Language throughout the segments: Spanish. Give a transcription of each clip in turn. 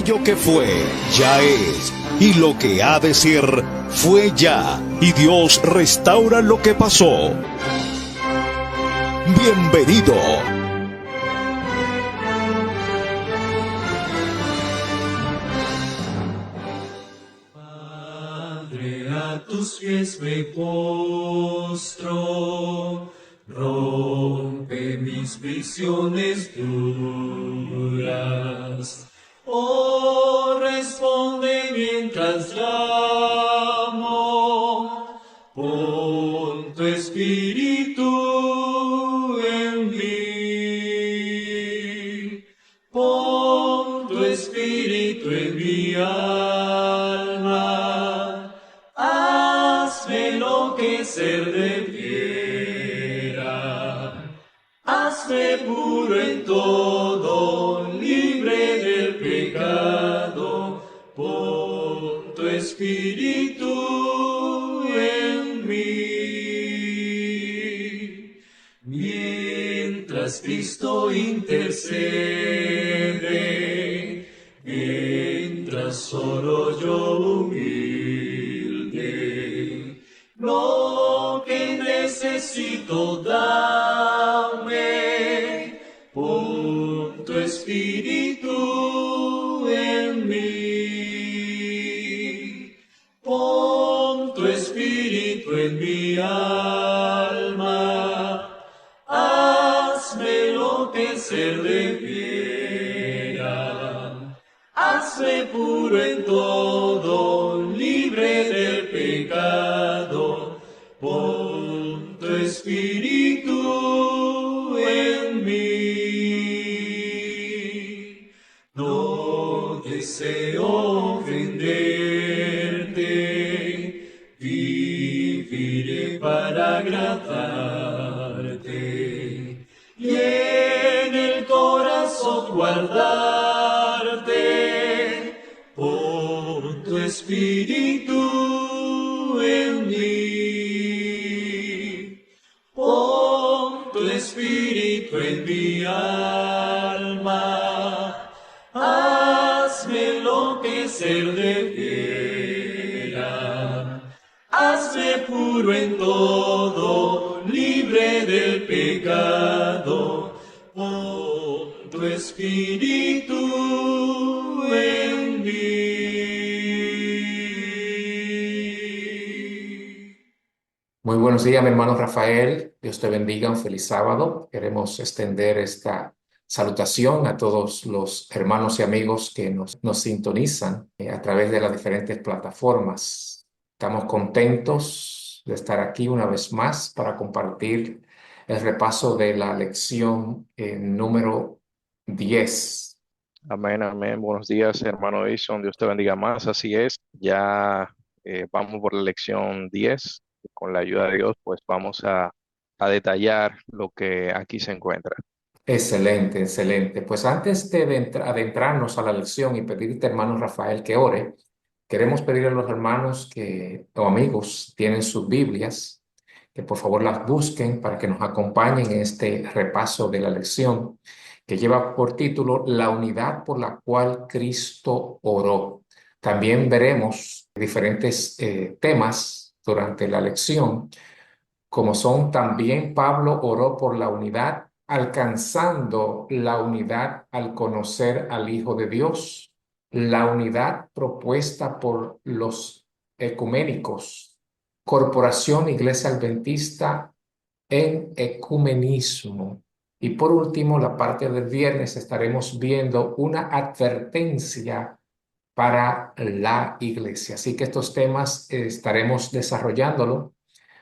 Aquello que fue, ya es, y lo que ha de ser, fue ya, y Dios restaura lo que pasó. Bienvenido. Padre, a tus pies me postro, rompe mis prisiones duras. Oh, responde mientras llamo, pon tu espíritu en mí, pon tu espíritu en mi alma, hazme enloquecer de fiera, hazme puro en todo, libre del pecado, pon tu espíritu en mí. Mientras Cristo intercede, mientras solo yo humilde, lo que necesito dame, pon tu espíritu en mí, pon tu espíritu en mi alma, hazme enloquecer de fiera, hazme puro en todo, libre del pecado, pon tu espíritu en mí. No deseo ofenderte, viviré para agradarte y en el corazón guardarte, pon tu espíritu en mí, pon tu espíritu en mi alma, hazme enloquecer de fiera, hazme puro en todo, libre del pecado, pon tu espíritu en mí. Muy buenos días, mi hermano Rafael. Dios te bendiga. Un feliz sábado. Queremos extender esta salutación a todos los hermanos y amigos que nos sintonizan a través de las diferentes plataformas. Estamos contentos de estar aquí una vez más para compartir el repaso de la lección número 10. Amén, amén. Buenos días, hermano Edison. Dios te bendiga más. Así es. Ya vamos por la lección 10. Con la ayuda de Dios, pues vamos a detallar lo que aquí se encuentra. Excelente, excelente. Pues antes de adentrarnos a la lección y pedirte, hermano Rafael, que ore, queremos pedir a los hermanos o amigos tienen sus Biblias, que por favor las busquen para que nos acompañen en este repaso de la lección que lleva por título La unidad por la cual Cristo oró. También veremos diferentes temas durante la lección, como son también Pablo oró por la unidad, alcanzando la unidad al conocer al Hijo de Dios, la unidad propuesta por los ecuménicos, Corporación Iglesia Adventista en ecumenismo. Y por último, la parte del viernes estaremos viendo una advertencia para la iglesia. Así que estos temas estaremos desarrollándolo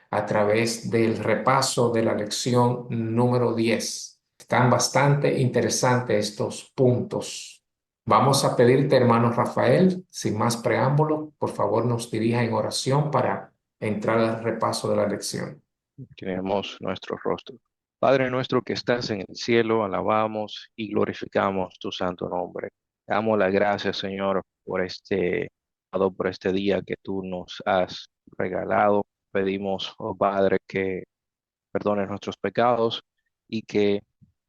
a través del repaso de la lección número 10. Están bastante interesantes estos puntos. Vamos a pedirte, hermano Rafael, sin más preámbulo, por favor nos dirija en oración para entrar al repaso de la lección. Tenemos nuestro rostro. Padre nuestro que estás en el cielo, alabamos y glorificamos tu santo nombre. Te damos las gracias, Señor, por este día que tú nos has regalado. Pedimos, oh Padre, que perdones nuestros pecados y que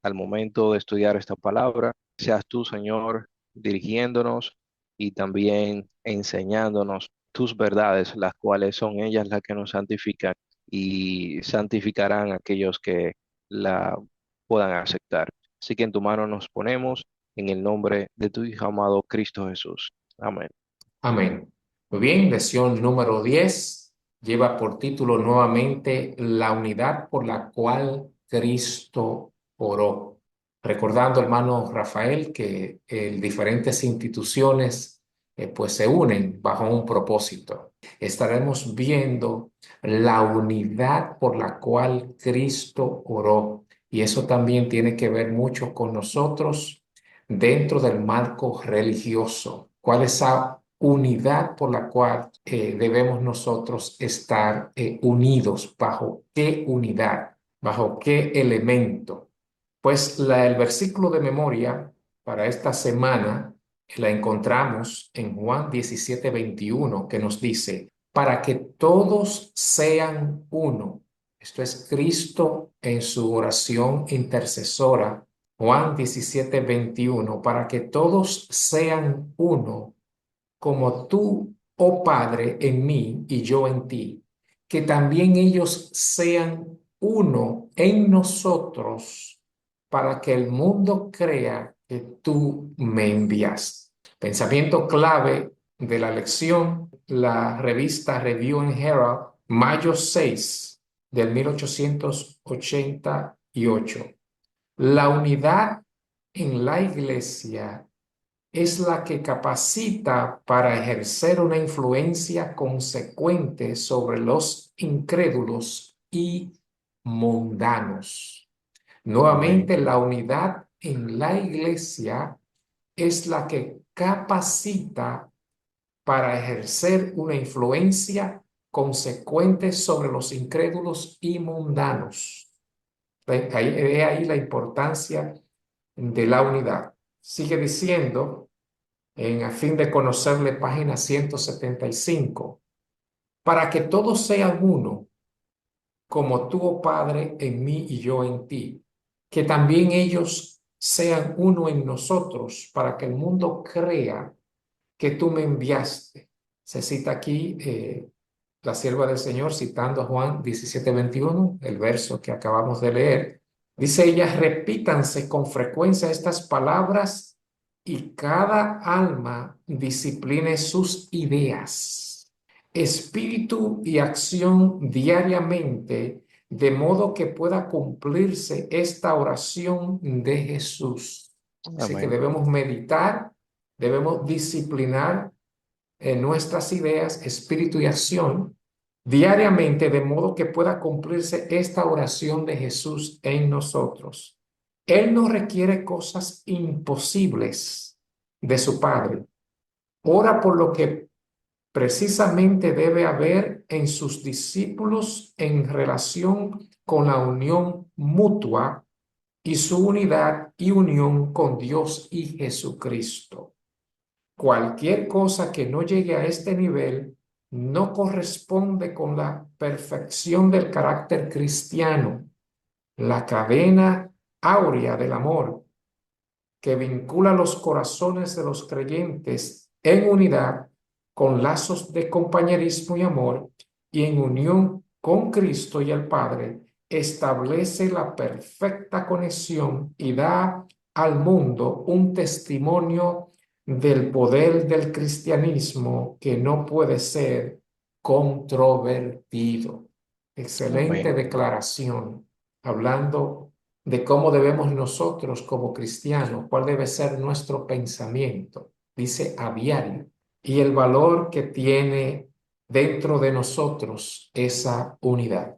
al momento de estudiar esta palabra, seas tú, Señor, dirigiéndonos y también enseñándonos tus verdades, las cuales son ellas las que nos santifican y santificarán a aquellos que la puedan aceptar. Así que en tu mano nos ponemos en el nombre de tu Hijo amado Cristo Jesús. Amén. Amén. Muy bien, lección número 10 lleva por título nuevamente la unidad por la cual Cristo oró. Recordando, hermano Rafael, que diferentes instituciones pues se unen bajo un propósito. Estaremos viendo la unidad por la cual Cristo oró. Y eso también tiene que ver mucho con nosotros dentro del marco religioso. ¿Cuál es esa unidad por la cual debemos nosotros estar unidos? ¿Bajo qué unidad? ¿Bajo qué elemento? Pues el versículo de memoria para esta semana la encontramos en Juan 17:21, que nos dice, para que todos sean uno. Esto es Cristo en su oración intercesora. Juan 17:21, para que todos sean uno, como tú, oh Padre, en mí y yo en ti, que también ellos sean uno en nosotros, para que el mundo crea que tú me envías. Pensamiento clave de la lección, la revista Review and Herald, mayo 6 del 1888. La unidad en la iglesia es la que capacita para ejercer una influencia consecuente sobre los incrédulos y mundanos. Amén. Nuevamente, la unidad en la iglesia es la que capacita para ejercer una influencia consecuente sobre los incrédulos y mundanos. Ahí la importancia de la unidad. Sigue diciendo, a fin de conocerle, página 175, para que todos sean uno, como tú, oh Padre, en mí y yo en ti, que también ellos sean uno en nosotros, para que el mundo crea que tú me enviaste. Se cita aquí la sierva del Señor citando a Juan 17:21, el verso que acabamos de leer. Dice ella, repítanse con frecuencia estas palabras y cada alma discipline sus ideas, espíritu y acción diariamente, de modo que pueda cumplirse esta oración de Jesús. Así que Amén. debemos meditar, debemos disciplinar nuestras ideas, espíritu y acción diariamente, de modo que pueda cumplirse esta oración de Jesús en nosotros. Él no requiere cosas imposibles de su Padre. Ora por lo que precisamente debe haber en sus discípulos en relación con la unión mutua y su unidad y unión con Dios y Jesucristo. Cualquier cosa que no llegue a este nivel no corresponde con la perfección del carácter cristiano, la cadena áurea del amor que vincula los corazones de los creyentes en unidad con lazos de compañerismo y amor y en unión con Cristo y el Padre, establece la perfecta conexión y da al mundo un testimonio del poder del cristianismo que no puede ser controvertido. Excelente Amén. declaración, hablando de cómo debemos nosotros como cristianos, cuál debe ser nuestro pensamiento, dice a diario, y el valor que tiene dentro de nosotros esa unidad.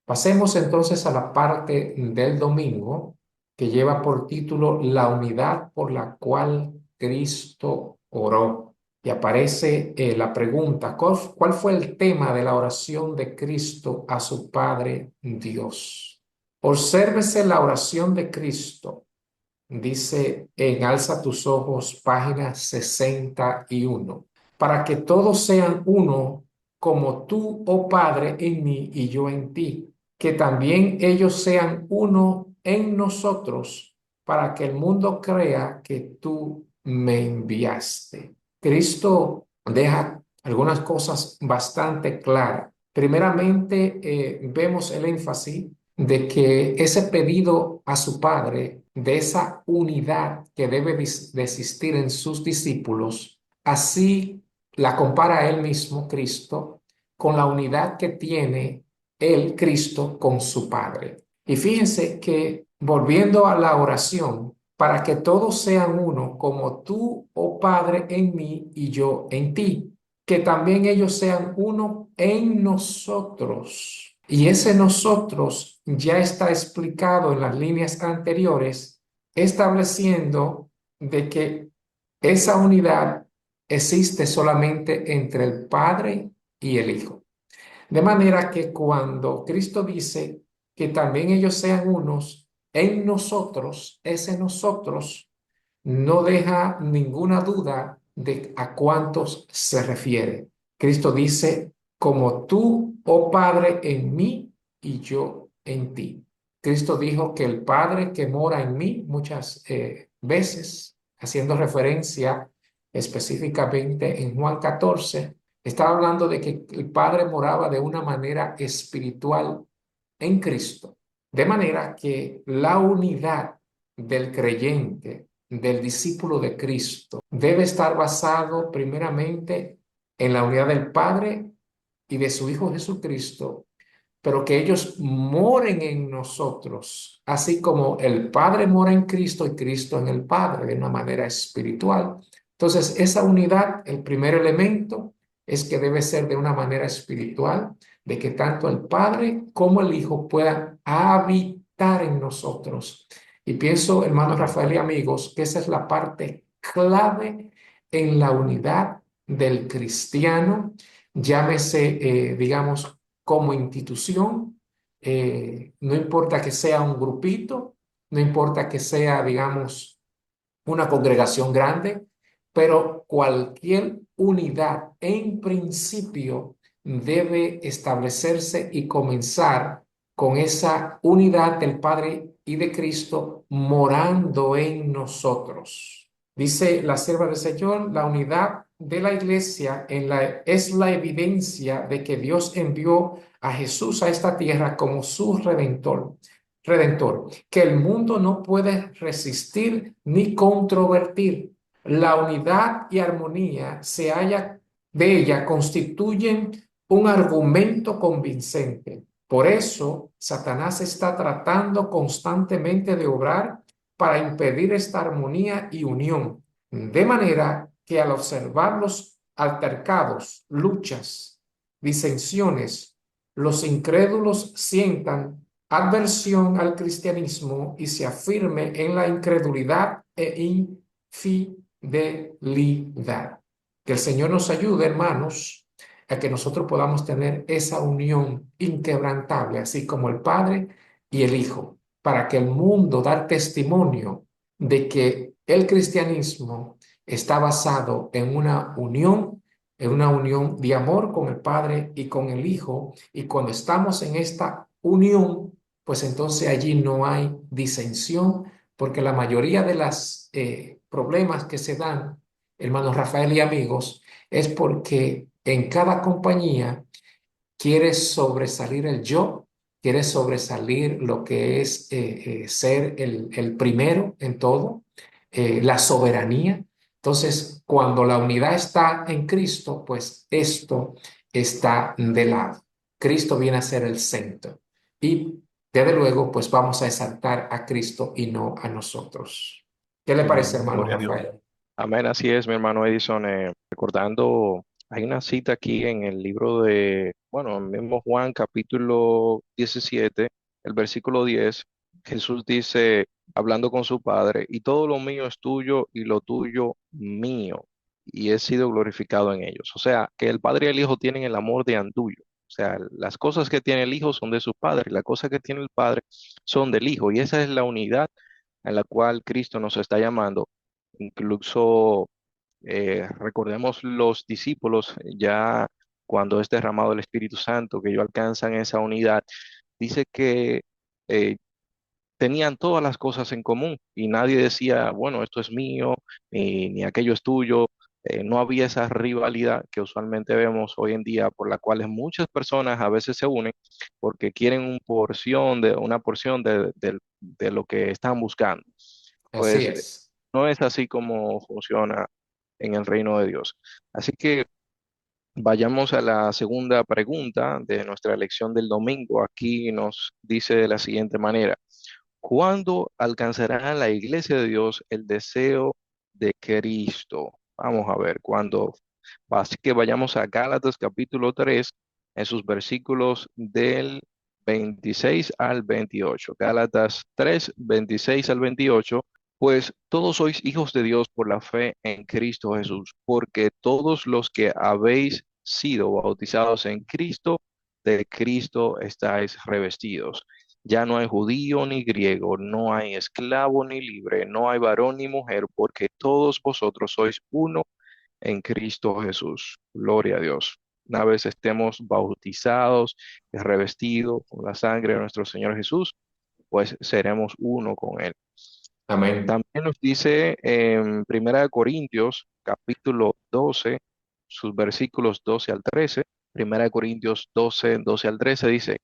Pasemos entonces a la parte del domingo que lleva por título La unidad por la cual Cristo oró. Y aparece la pregunta, ¿cuál fue el tema de la oración de Cristo a su Padre Dios? Obsérvese la oración de Cristo, dice en Alza tus ojos, página 61, para que todos sean uno, como tú, oh Padre, en mí y yo en ti, que también ellos sean uno en nosotros, para que el mundo crea que tú me enviaste. Cristo deja algunas cosas bastante claras. Primeramente, vemos el énfasis de que ese pedido a su Padre, de esa unidad que debe de existir en sus discípulos, así la compara él mismo, Cristo, con la unidad que tiene el Cristo con su Padre. Y fíjense que volviendo a la oración, para que todos sean uno, como tú, oh Padre, en mí y yo en ti, que también ellos sean uno en nosotros. Y ese nosotros ya está explicado en las líneas anteriores, estableciendo de que esa unidad existe solamente entre el Padre y el Hijo. De manera que cuando Cristo dice que también ellos sean unos en nosotros, ese nosotros no deja ninguna duda de a cuántos se refiere. Cristo dice, como tú, oh Padre, en mí y yo en ti. Cristo dijo que el Padre que mora en mí muchas veces, haciendo referencia específicamente en Juan 14, estaba hablando de que el Padre moraba de una manera espiritual en Cristo. De manera que la unidad del creyente, del discípulo de Cristo, debe estar basado primeramente en la unidad del Padre y de su Hijo Jesucristo, pero que ellos moren en nosotros, así como el Padre mora en Cristo y Cristo en el Padre, de una manera espiritual. Entonces, esa unidad, el primer elemento, es que debe ser de una manera espiritual, de que tanto el Padre como el Hijo puedan habitar en nosotros. Y pienso, hermanos Rafael y amigos, que esa es la parte clave en la unidad del cristiano, llámese, digamos, como institución, no importa que sea un grupito, no importa que sea, digamos, una congregación grande, pero cualquier unidad en principio debe establecerse y comenzar con esa unidad del Padre y de Cristo morando en nosotros. Dice la sierva del Señor, la unidad de la iglesia es la evidencia de que Dios envió a Jesús a esta tierra como su redentor, que el mundo no puede resistir ni controvertir. La unidad y armonía se halla de ella constituyen un argumento convincente. Por eso, Satanás está tratando constantemente de obrar para impedir esta armonía y unión, de manera que al observar los altercados, luchas, disensiones, los incrédulos sientan adversión al cristianismo y se afirme en la incredulidad e infidelidad. Que el Señor nos ayude, hermanos, a que nosotros podamos tener esa unión inquebrantable, así como el Padre y el Hijo, para que el mundo dar testimonio de que el cristianismo está basado en una unión de amor con el Padre y con el Hijo, y cuando estamos en esta unión, pues entonces allí no hay disensión, porque la mayoría de los problemas que se dan, hermanos Rafael y amigos, es porque en cada compañía quiere sobresalir el yo, quiere sobresalir lo que es ser el primero en todo, la soberanía. Entonces, cuando la unidad está en Cristo, pues esto está de lado. Cristo viene a ser el centro. Y desde luego, pues vamos a exaltar a Cristo y no a nosotros. ¿Qué le parece, Amén. hermano Gloria a Dios. Rafael? Amén, así es, mi hermano Edison. Recordando, hay una cita aquí en el libro de, bueno, el mismo Juan, capítulo 17, el versículo 10. Jesús dice, hablando con su Padre, y todo lo mío es tuyo y lo tuyo mío, y he sido glorificado en ellos. O sea, que el Padre y el Hijo tienen el amor de antuyo. O sea, las cosas que tiene el Hijo son de su Padre, y las cosas que tiene el Padre son del Hijo, y esa es la unidad en la cual Cristo nos está llamando. Incluso recordemos los discípulos ya cuando es derramado el Espíritu Santo, que ellos alcanzan esa unidad, dice que eh, tenían todas las cosas en común y nadie decía, bueno, esto es mío, ni aquello es tuyo. no había esa rivalidad que usualmente vemos hoy en día, por la cual muchas personas a veces se unen porque quieren una porción de lo que están buscando. Así Pues es. no es así como funciona en el reino de Dios. Así que vayamos a la segunda pregunta de nuestra lección del domingo. Aquí nos dice de la siguiente manera: ¿cuándo alcanzará la iglesia de Dios el deseo de Cristo? Vamos a ver cuándo. Así que vayamos a Gálatas capítulo 3, en sus versículos del 26 al 28. Gálatas 3, 26 al 28. Pues todos sois hijos de Dios por la fe en Cristo Jesús, porque todos los que habéis sido bautizados en Cristo, de Cristo estáis revestidos. Ya no hay judío ni griego, no hay esclavo ni libre, no hay varón ni mujer, porque todos vosotros sois uno en Cristo Jesús. Gloria a Dios. Una vez estemos bautizados y revestidos con la sangre de nuestro Señor Jesús, pues seremos uno con Él. Amén. También nos dice en Primera de Corintios, capítulo 12, sus versículos 12 al 13. Primera de Corintios 12, 12 al 13 dice: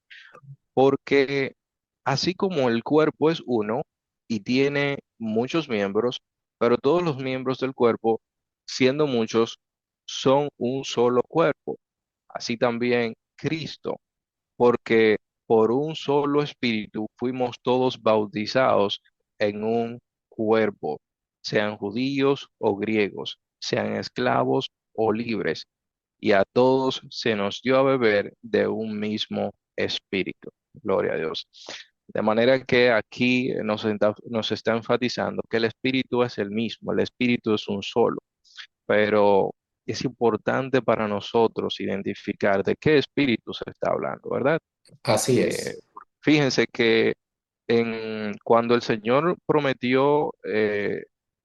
porque así como el cuerpo es uno y tiene muchos miembros, pero todos los miembros del cuerpo, siendo muchos, son un solo cuerpo. Así también Cristo, porque por un solo espíritu fuimos todos bautizados en un cuerpo, sean judíos o griegos, sean esclavos o libres, y a todos se nos dio a beber de un mismo espíritu. Gloria a Dios. De manera que aquí nos está enfatizando que el espíritu es el mismo, el espíritu es un solo, pero es importante para nosotros identificar de qué espíritu se está hablando, ¿verdad? Así Eh, es. Fíjense que cuando el Señor prometió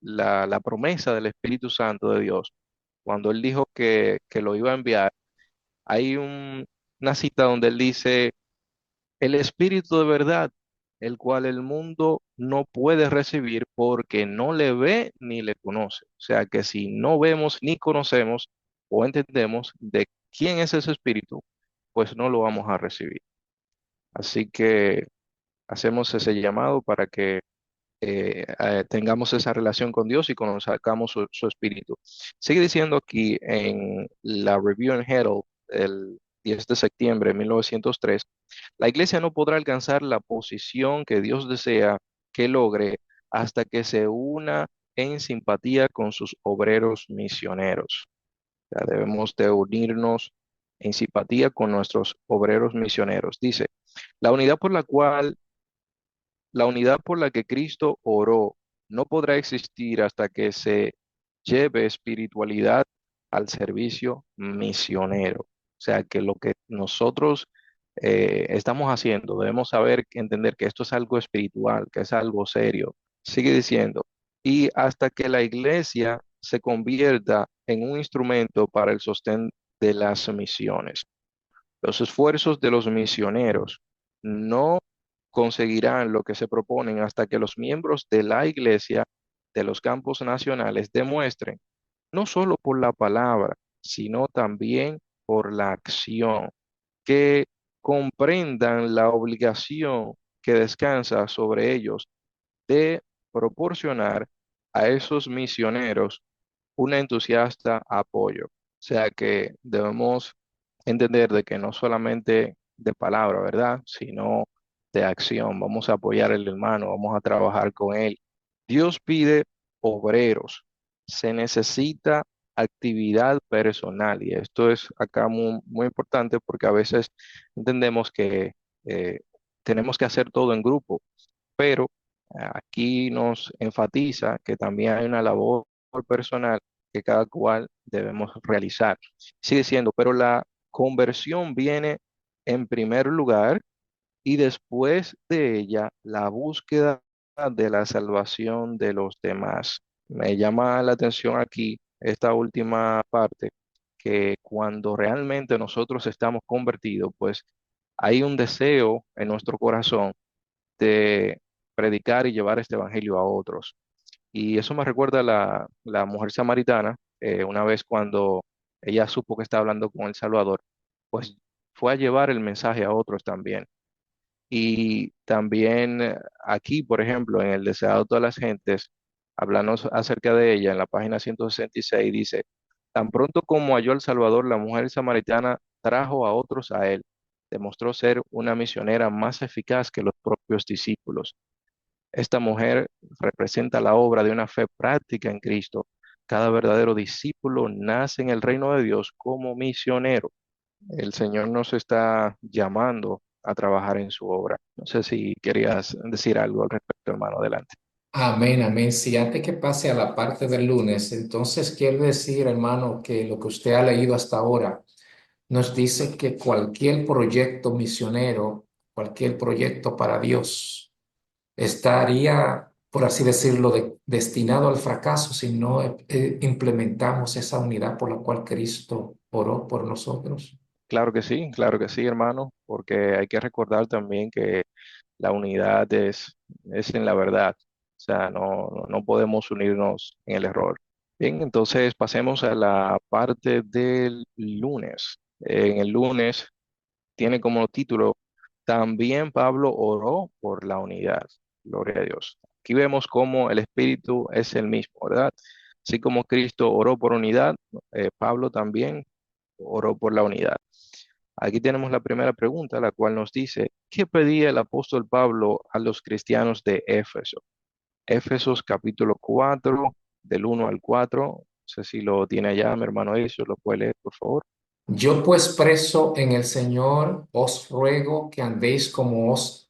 la promesa del Espíritu Santo de Dios, cuando Él dijo que lo iba a enviar, hay una cita donde Él dice: el Espíritu de verdad, el cual el mundo no puede recibir porque no le ve ni le conoce. O sea que si no vemos ni conocemos o entendemos de quién es ese Espíritu, pues no lo vamos a recibir. Así que hacemos ese llamado para que tengamos esa relación con Dios y conozcamos su espíritu. Sigue diciendo aquí en la Review and Herald el 10 de septiembre de 1903: la iglesia no podrá alcanzar la posición que Dios desea que logre hasta que se una en simpatía con sus obreros misioneros. Ya debemos de unirnos en simpatía con nuestros obreros misioneros. Dice: la unidad por la cual la unidad por la que Cristo oró no podrá existir hasta que se lleve espiritualidad al servicio misionero. O sea, que lo que nosotros estamos haciendo, debemos saber, entender que esto es algo espiritual, que es algo serio. Sigue diciendo: y hasta que la iglesia se convierta en un instrumento para el sostén de las misiones. Los esfuerzos de los misioneros no conseguirán lo que se proponen hasta que los miembros de la iglesia de los campos nacionales demuestren, no solo por la palabra, sino también por la acción, que comprendan la obligación que descansa sobre ellos de proporcionar a esos misioneros un entusiasta apoyo. O sea que debemos entender de que no solamente de palabra, ¿verdad? Sino de acción. Vamos a apoyar al hermano, vamos a trabajar con él. Dios pide obreros. Se necesita actividad personal, y esto es acá muy, muy importante porque a veces entendemos que eh, tenemos que hacer todo en grupo, pero aquí nos enfatiza que también hay una labor personal que cada cual debemos realizar. Sigue siendo, pero la conversión viene en primer lugar y después de ella la búsqueda de la salvación de los demás. Me llama la atención aquí esta última parte, que cuando realmente nosotros estamos convertidos, pues hay un deseo en nuestro corazón de predicar y llevar este evangelio a otros. Y eso me recuerda a la mujer samaritana, una vez cuando ella supo que estaba hablando con el Salvador, pues fue a llevar el mensaje a otros también. Y también aquí, por ejemplo, en el Deseado de todas las gentes, hablando acerca de ella, en la página 166 dice, tan pronto como halló al Salvador, la mujer samaritana trajo a otros a él. Demostró ser una misionera más eficaz que los propios discípulos. Esta mujer representa la obra de una fe práctica en Cristo. Cada verdadero discípulo nace en el reino de Dios como misionero. El Señor nos está llamando a trabajar en su obra. No sé si querías decir algo al respecto, hermano. Adelante. Amén, amén. Si antes que pase a la parte del lunes, entonces quiere decir, hermano, que lo que usted ha leído hasta ahora nos dice que cualquier proyecto misionero, cualquier proyecto para Dios, estaría, por así decirlo, destinado al fracaso si no implementamos esa unidad por la cual Cristo oró por nosotros. Claro que sí, hermano, porque hay que recordar también que la unidad es en la verdad. O sea, no podemos unirnos en el error. Bien, entonces pasemos a la parte del lunes. En el lunes tiene como título, también Pablo oró por la unidad. Gloria a Dios. Aquí vemos cómo el Espíritu es el mismo, ¿verdad? Así como Cristo oró por unidad, Pablo también oró por la unidad. Aquí tenemos la primera pregunta, la cual nos dice, ¿qué pedía el apóstol Pablo a los cristianos de Éfeso? Éfesos capítulo 4, del 1 al 4. No sé si lo tiene allá, mi hermano Eso, lo puede leer, por favor. Yo pues preso en el Señor, os ruego que andéis como os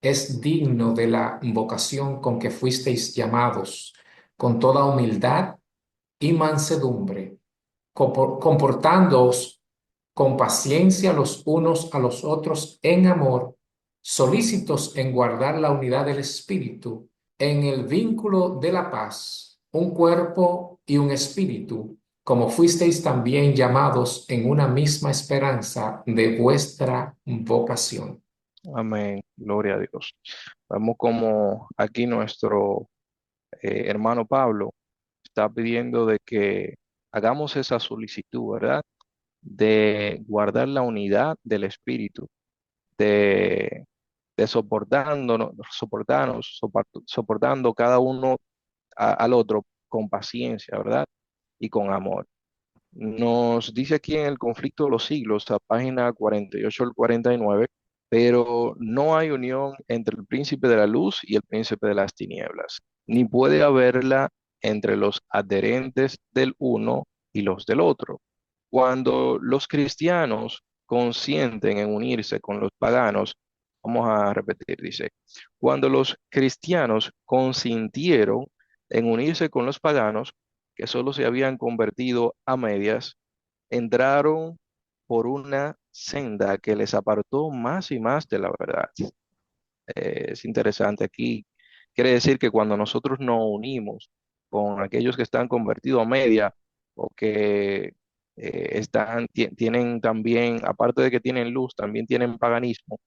es digno de la vocación con que fuisteis llamados, con toda humildad y mansedumbre, comportándoos con paciencia los unos a los otros en amor, solícitos en guardar la unidad del Espíritu, en el vínculo de la paz, un cuerpo y un espíritu, como fuisteis también llamados en una misma esperanza de vuestra vocación. Amén, gloria a Dios. Vemos como aquí nuestro hermano Pablo está pidiendo de que hagamos esa solicitud, ¿verdad? De guardar la unidad del Espíritu, de, de soportando cada uno al otro con paciencia, ¿verdad? Y con amor. Nos dice aquí en el conflicto de los siglos, a página 48 al 49, pero no hay unión entre el príncipe de la luz y el príncipe de las tinieblas, ni puede haberla entre los adherentes del uno y los del otro. Cuando los cristianos consienten en unirse con los paganos, vamos a repetir, dice, cuando los cristianos consintieron en unirse con los paganos, que solo se habían convertido a medias, entraron por una senda que les apartó más y más de la verdad. Es interesante aquí. Quiere decir que cuando nosotros nos unimos con aquellos que están convertidos a media o que tienen también, aparte de que tienen luz, también tienen paganismo,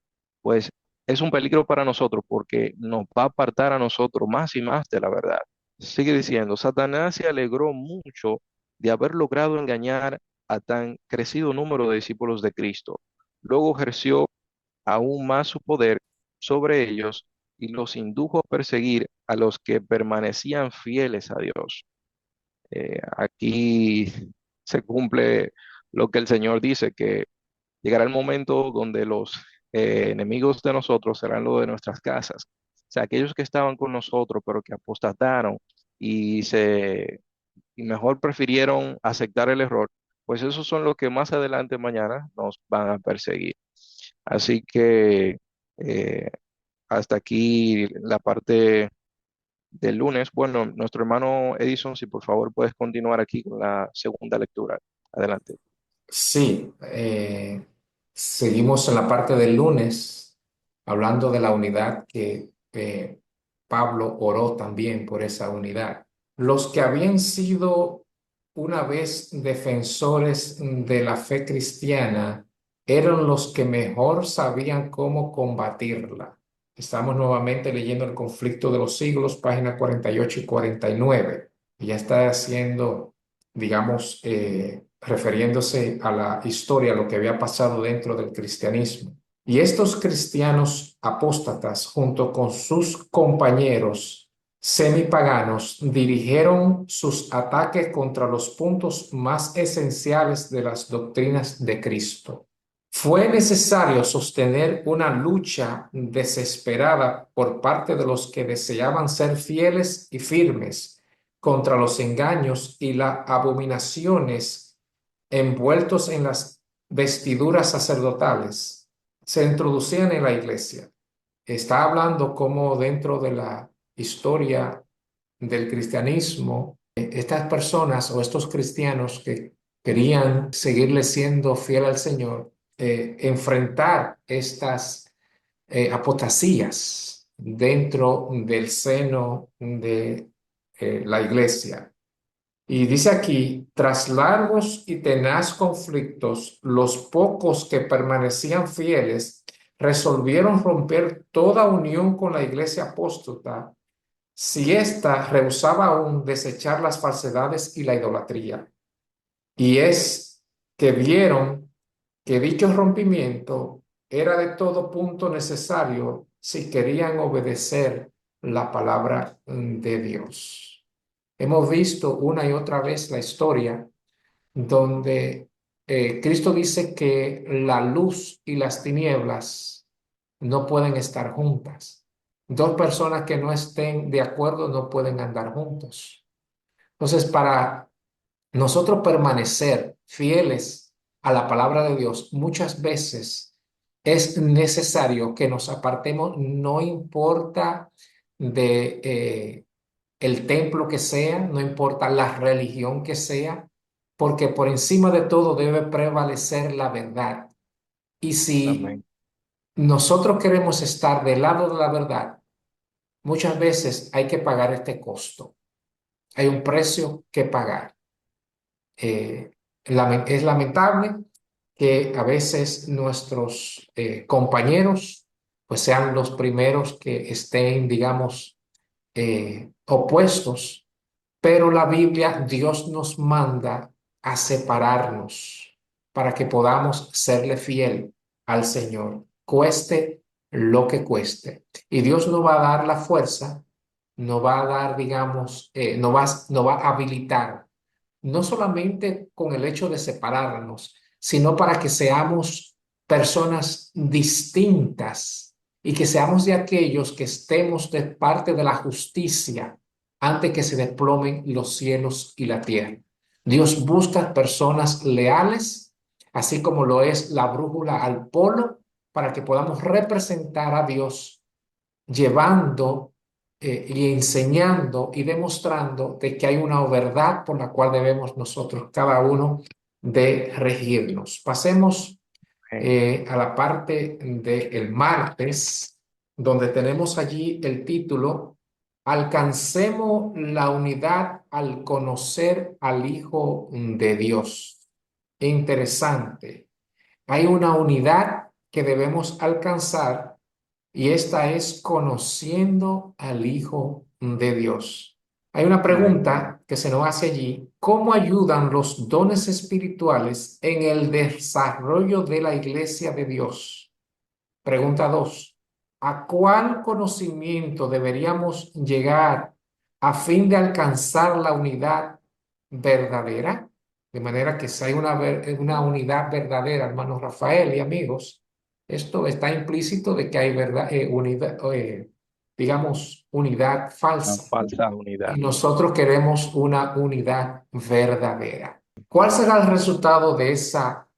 pues es un peligro para nosotros porque nos va a apartar a nosotros más y más de la verdad. Sigue diciendo, Satanás se alegró mucho de haber logrado engañar a tan crecido número de discípulos de Cristo. Luego ejerció aún más su poder sobre ellos y los indujo a perseguir a los que permanecían fieles a Dios. Aquí se cumple lo que el Señor dice, que llegará el momento donde los enemigos de nosotros serán los de nuestras casas. O sea, aquellos que estaban con nosotros, pero que apostataron y y mejor prefirieron aceptar el error, pues esos son los que más adelante mañana nos van a perseguir. Así que eh, hasta aquí la parte del lunes. Bueno, nuestro hermano Edison, si por favor puedes continuar aquí con la segunda lectura. Adelante. Sí, seguimos en la parte del lunes hablando de la unidad que Pablo oró también por esa unidad. Los que habían sido una vez defensores de la fe cristiana eran los que mejor sabían cómo combatirla. Estamos nuevamente leyendo el conflicto de los siglos, páginas 48 y 49. Ya está haciendo digamos, refiriéndose a la historia, lo que había pasado dentro del cristianismo. Y estos cristianos apóstatas, junto con sus compañeros semipaganos, dirigieron sus ataques contra los puntos más esenciales de las doctrinas de Cristo. Fue necesario sostener una lucha desesperada por parte de los que deseaban ser fieles y firmes contra los engaños y las abominaciones envueltos en las vestiduras sacerdotales. Se introducían en la iglesia. Está hablando cómo dentro de la historia del cristianismo, estas personas o estos cristianos que querían seguirle siendo fiel al Señor, enfrentar estas apostasías dentro del seno de la iglesia. Y dice aquí, tras largos y tenaz conflictos, los pocos que permanecían fieles resolvieron romper toda unión con la iglesia apóstata si ésta rehusaba aún desechar las falsedades y la idolatría. Y es que vieron que dicho rompimiento era de todo punto necesario si querían obedecer la palabra de Dios. Hemos visto una y otra vez la historia donde Cristo dice que la luz y las tinieblas no pueden estar juntas. Dos personas que no estén de acuerdo no pueden andar juntos. Entonces, para nosotros permanecer fieles a la palabra de Dios, muchas veces es necesario que nos apartemos, no importa de el templo que sea, no importa la religión que sea, porque por encima de todo debe prevalecer la verdad. Y si Amén. nosotros queremos estar del lado de la verdad, muchas veces hay que pagar este costo. Hay un precio que pagar. Eh, es lamentable que a veces nuestros compañeros pues sean los primeros que estén, digamos, opuestos, pero la Biblia, Dios nos manda a separarnos para que podamos serle fiel al Señor, cueste lo que cueste. Y Dios nos va a dar la fuerza, nos va a dar, digamos, nos va a habilitar no solamente con el hecho de separarnos, sino para que seamos personas distintas y que seamos de aquellos que estemos de parte de la justicia antes que se desplomen los cielos y la tierra. Dios busca personas leales, así como lo es la brújula al polo, para que podamos representar a Dios llevando y enseñando y demostrando de que hay una verdad por la cual debemos nosotros, cada uno, de regirnos. Pasemos Amén. a la parte del martes, donde tenemos allí el título, Alcancemos la unidad al conocer al Hijo de Dios. Interesante. Hay una unidad que debemos alcanzar y esta es conociendo al Hijo de Dios. Hay una Amén. pregunta que se nos hace allí. ¿Cómo ayudan los dones espirituales en el desarrollo de la iglesia de Dios? Pregunta 2. ¿A cuál conocimiento deberíamos llegar a fin de alcanzar la unidad verdadera? De manera que si hay una unidad verdadera, hermano Rafael y amigos, esto está implícito de que hay verdad, unidad, digamos, unidad La falsa. falsa Y unidad. nosotros queremos una unidad verdadera. ¿Cuál será el resultado de esa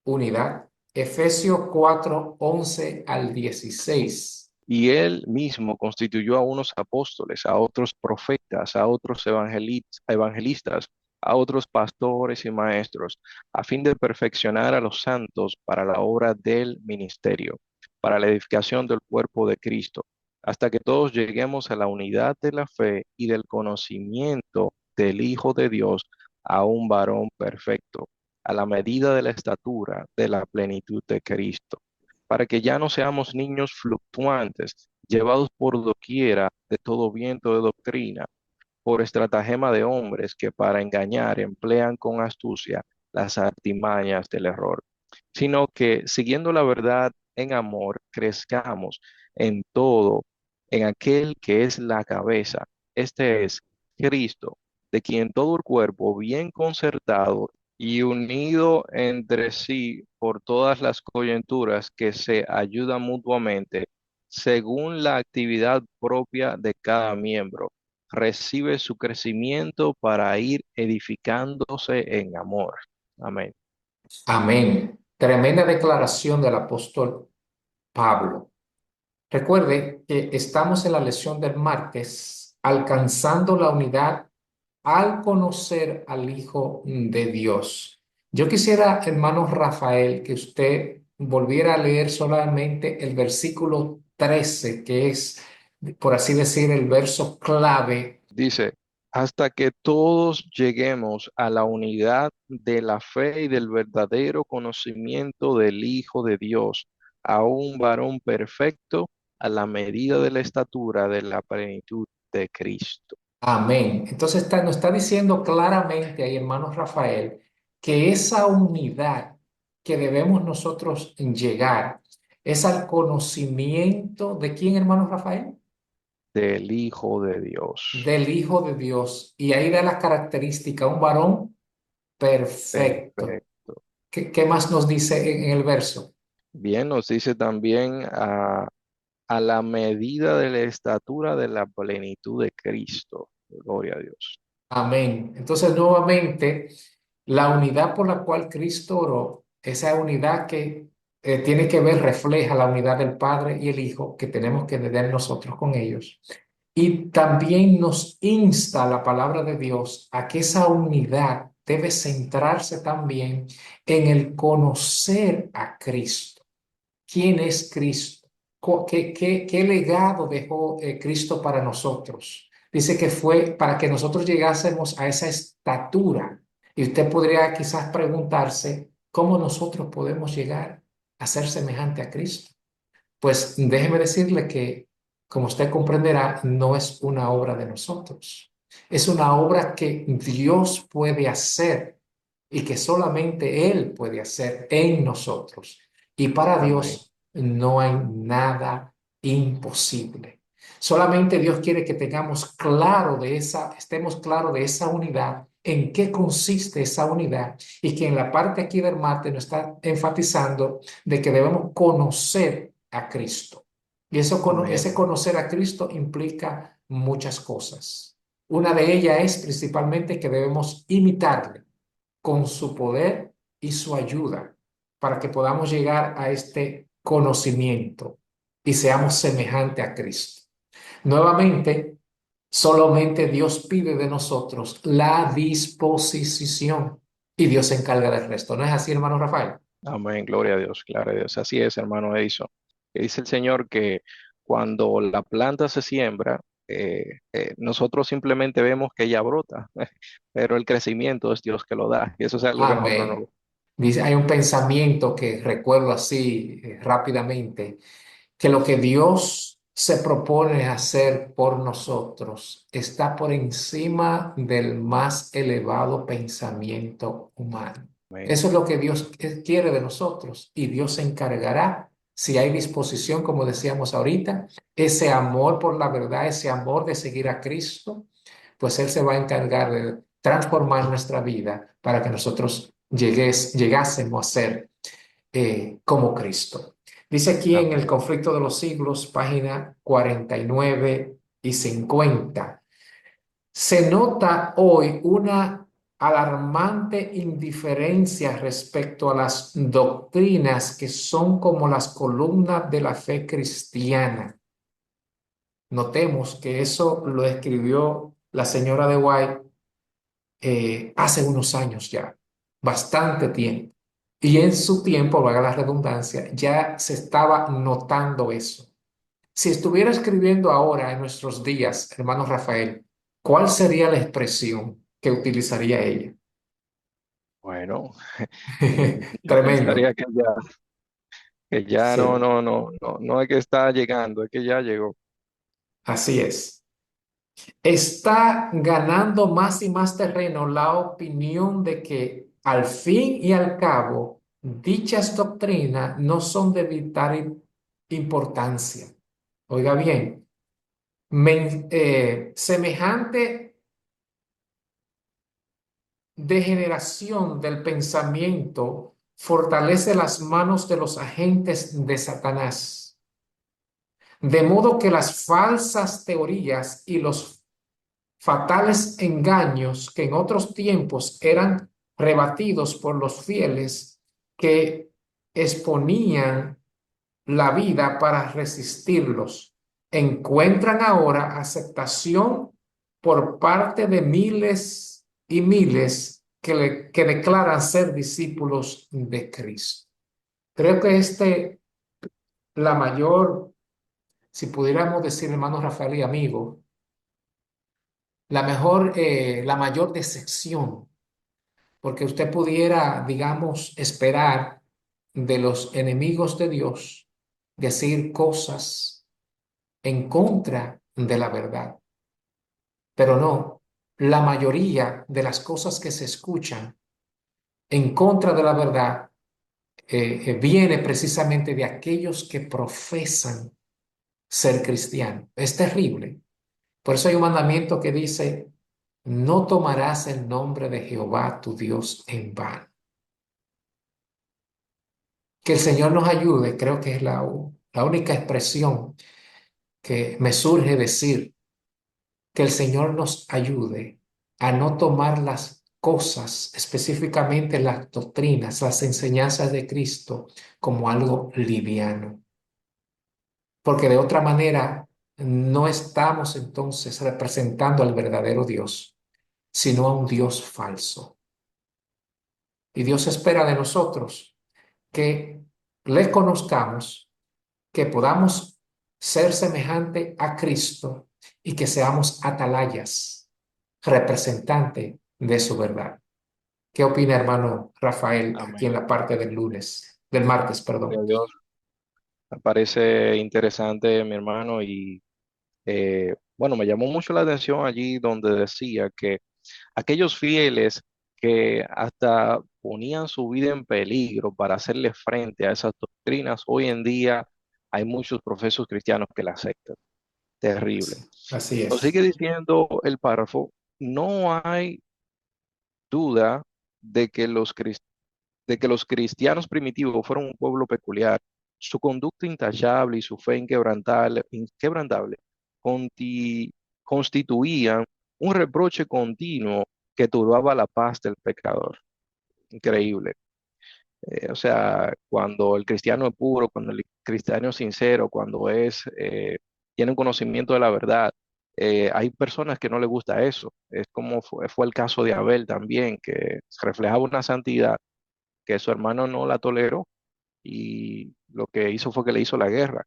unidad? Efesios 4, 11 al 16. Y él mismo constituyó a unos apóstoles, a otros profetas, a otros evangelistas, a otros pastores y maestros, a fin de perfeccionar a los santos para la obra del ministerio, para la edificación del cuerpo de Cristo, hasta que todos lleguemos a la unidad de la fe y del conocimiento del Hijo de Dios, a un varón perfecto, a la medida de la estatura de la plenitud de Cristo, para que ya no seamos niños fluctuantes, llevados por doquiera de todo viento de doctrina, por estratagema de hombres que para engañar emplean con astucia las artimañas del error, sino que siguiendo la verdad en amor, crezcamos en todo, en aquel que es la cabeza, este es Cristo, de quien todo el cuerpo, bien concertado y unido entre sí por todas las coyunturas que se ayudan mutuamente, según la actividad propia de cada miembro, recibe su crecimiento para ir edificándose en amor. Amén. Amén. Tremenda declaración del apóstol Pablo. Recuerde que estamos en la lección del martes, alcanzando la unidad al conocer al Hijo de Dios. Yo quisiera, hermano Rafael, que usted volviera a leer solamente el versículo 13, que es, por así decir, el verso clave. Dice, hasta que todos lleguemos a la unidad de la fe y del verdadero conocimiento del Hijo de Dios, a un varón perfecto, a la medida de la estatura de la plenitud de Cristo. Amén. Entonces nos está diciendo claramente ahí, hermano Rafael, que esa unidad que debemos nosotros llegar es al conocimiento de quién, hermano Rafael, Del Hijo de Dios. del Hijo de Dios. Y ahí da la característica, un varón perfecto. Perfecto. ¿Qué más nos dice en el verso? Bien, nos dice también a la medida de la estatura de la plenitud de Cristo. Gloria a Dios. Amén. Entonces, nuevamente, la unidad por la cual Cristo oró, esa unidad que tiene que ver, refleja la unidad del Padre y el Hijo que tenemos que tener nosotros con ellos. Y también nos insta la palabra de Dios a que esa unidad debe centrarse también en el conocer a Cristo. ¿Quién es Cristo? ¿Qué legado dejó Cristo para nosotros? Dice que fue para que nosotros llegásemos a esa estatura. Y usted podría quizás preguntarse, ¿cómo nosotros podemos llegar a ser semejante a Cristo? Pues déjeme decirle que, como usted comprenderá, no es una obra de nosotros. Es una obra que Dios puede hacer y que solamente Él puede hacer en nosotros. Y para Amén. Dios no hay nada imposible. Solamente Dios quiere que tengamos claro de estemos claros de esa unidad, en qué consiste esa unidad y que en la parte aquí del mate nos está enfatizando de que debemos conocer a Cristo. Y Amén. ese conocer a Cristo implica muchas cosas. Una de ellas es principalmente que debemos imitarle con su poder y su ayuda para que podamos llegar a este conocimiento y seamos semejantes a Cristo. Nuevamente, solamente Dios pide de nosotros la disposición y Dios se encarga del resto. ¿No es así, hermano Rafael? Amén, gloria a Dios, gloria a Dios. Así es, hermano Edison. Que dice el Señor que cuando la planta se siembra, nosotros simplemente vemos que ella brota, pero el crecimiento es Dios que lo da. Y eso es algo que nosotros no Amén. Dice, hay un pensamiento que recuerdo así rápidamente, que lo que Dios se propone hacer por nosotros está por encima del más elevado pensamiento humano. amén, Eso es lo que Dios quiere de nosotros y Dios se encargará, si hay disposición, como decíamos ahorita, ese amor por la verdad, ese amor de seguir a Cristo, pues Él se va a encargar de transformar nuestra vida para que nosotros llegásemos a ser como Cristo. Dice aquí en el amén. conflicto de los siglos, página 49 y 50, se nota hoy una alarmante indiferencia respecto a las doctrinas que son como las columnas de la fe cristiana. Notemos que eso lo escribió la señora de White hace unos años ya, bastante tiempo. Y en su tiempo, valga la redundancia, ya se estaba notando eso. Si estuviera escribiendo ahora en nuestros días, hermano Rafael, ¿cuál sería la expresión que utilizaría ella? Bueno, yo Tremendo. pensaría que ya Sí, no es que está llegando, es que ya llegó. así es. Está ganando más y más terreno la opinión de que al fin y al cabo dichas doctrinas no son de vital importancia. Oiga bien, semejante degeneración del pensamiento fortalece las manos de los agentes de Satanás, de modo que las falsas teorías y los fatales engaños que en otros tiempos eran rebatidos por los fieles que exponían la vida para resistirlos, encuentran ahora aceptación por parte de miles y miles que declaran ser discípulos de Cristo. Creo que la mayor, si pudiéramos decir, hermano Rafael y amigo, la mayor decepción, porque usted pudiera, digamos, esperar de los enemigos de Dios decir cosas en contra de la verdad, pero no, la mayoría de las cosas que se escuchan en contra de la verdad viene precisamente de aquellos que profesan ser cristianos. Es terrible. Por eso hay un mandamiento que dice, no tomarás el nombre de Jehová tu Dios en vano. Que el Señor nos ayude, creo que es la única expresión que me surge decir, que el Señor nos ayude a no tomar las cosas, específicamente las doctrinas, las enseñanzas de Cristo, como algo liviano, porque de otra manera no estamos entonces representando al verdadero Dios, sino a un Dios falso. Y Dios espera de nosotros que le conozcamos, que podamos ser semejante a Cristo y que seamos atalayas, representante de su verdad. ¿Qué opina, hermano Rafael, aquí en Amén. la parte del martes, Gloria a perdón? Dios. Me parece interesante, mi hermano, y bueno, me llamó mucho la atención allí donde decía que aquellos fieles que hasta ponían su vida en peligro para hacerle frente a esas doctrinas, hoy en día hay muchos profesos cristianos que la aceptan. Terrible. Así Nos es. sigue diciendo el párrafo, no hay duda de que de que los cristianos primitivos fueron un pueblo peculiar. Su conducta intachable y su fe inquebrantable constituían un reproche continuo que turbaba la paz del pecador. Increíble. O sea, cuando el cristiano es puro, cuando el cristiano es sincero, tiene un conocimiento de la verdad, hay personas que no les gusta eso. Es como fue el caso de Abel también, que reflejaba una santidad que su hermano no la toleró y lo que hizo fue que le hizo la guerra.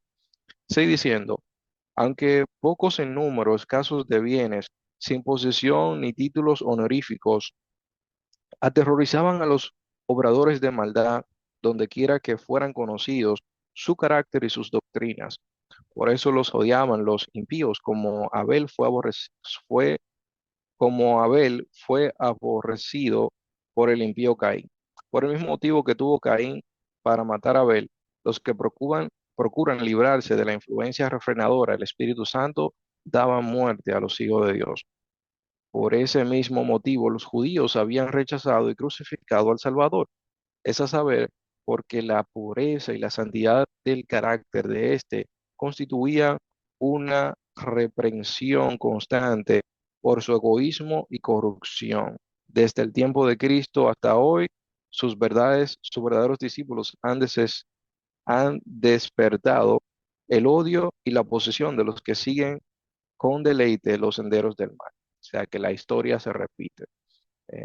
Sigue diciendo, aunque pocos en número, escasos de bienes, sin posesión ni títulos honoríficos, aterrorizaban a los obradores de maldad donde quiera que fueran conocidos su carácter y sus doctrinas. Por eso los odiaban los impíos, como Abel fue aborrecido por el impío Caín. Por el mismo motivo que tuvo Caín para matar a Abel, los que procuran librarse de la influencia refrenadora del Espíritu Santo daban muerte a los hijos de Dios. Por ese mismo motivo, los judíos habían rechazado y crucificado al Salvador, es a saber, porque la pureza y la santidad del carácter de éste constituía una reprensión constante por su egoísmo y corrupción. Desde el tiempo de Cristo hasta hoy, sus verdaderos discípulos han despertado el odio y la posesión de los que siguen con deleite los senderos del mal. O sea que la historia se repite.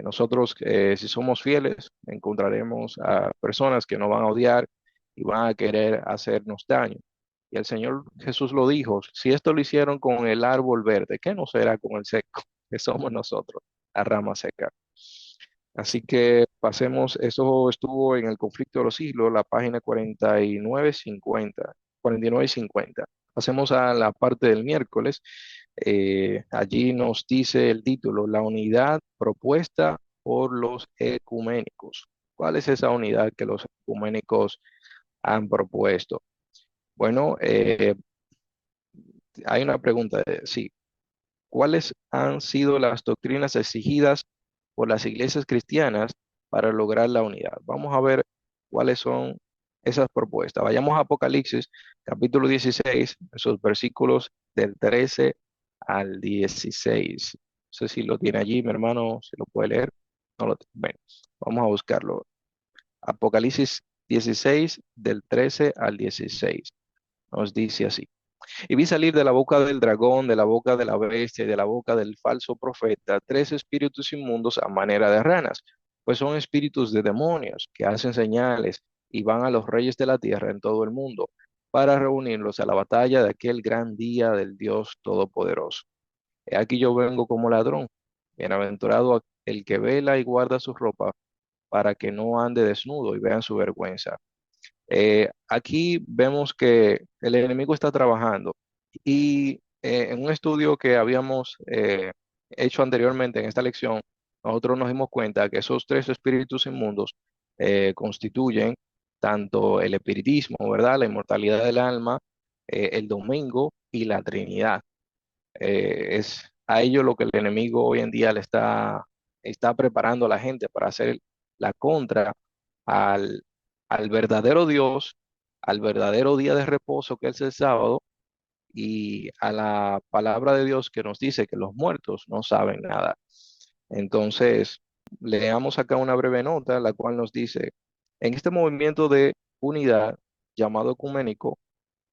Nosotros, si somos fieles, encontraremos a personas que nos van a odiar y van a querer hacernos daño. Y el Señor Jesús lo dijo, si esto lo hicieron con el árbol verde, ¿qué no será con el seco? Que somos nosotros, la rama seca. Así que pasemos, eso estuvo en el conflicto de los siglos, la página 49 y 50. Pasemos a la parte del miércoles. Allí nos dice el título, la unidad propuesta por los ecuménicos. ¿Cuál es esa unidad que los ecuménicos han propuesto? Bueno, hay una pregunta, sí, ¿cuáles han sido las doctrinas exigidas por las iglesias cristianas para lograr la unidad? Vamos a ver cuáles son esas propuestas. Vayamos a Apocalipsis, capítulo 16, esos versículos del 13 al 16. No sé si lo tiene allí, mi hermano, si lo puede leer. No lo tiene. Bueno, vamos a buscarlo. Apocalipsis 16, del 13 al 16. Nos dice así. Y vi salir de la boca del dragón, de la boca de la bestia y de la boca del falso profeta tres espíritus inmundos a manera de ranas, pues son espíritus de demonios que hacen señales y van a los reyes de la tierra en todo el mundo para reunirlos a la batalla de aquel gran día del Dios Todopoderoso. He aquí yo vengo como ladrón, bienaventurado el que vela y guarda su ropa para que no ande desnudo y vean su vergüenza. Aquí vemos que el enemigo está trabajando y en un estudio que habíamos hecho anteriormente en esta lección, nosotros nos dimos cuenta que esos tres espíritus inmundos constituyen tanto el espiritismo, ¿verdad? La inmortalidad del alma, el domingo y la Trinidad. Es a ello lo que el enemigo hoy en día está preparando a la gente para hacer la contra al, al verdadero Dios, al verdadero día de reposo que es el sábado, y a la palabra de Dios que nos dice que los muertos no saben nada. Entonces, leamos acá una breve nota, la cual nos dice, en este movimiento de unidad llamado ecuménico,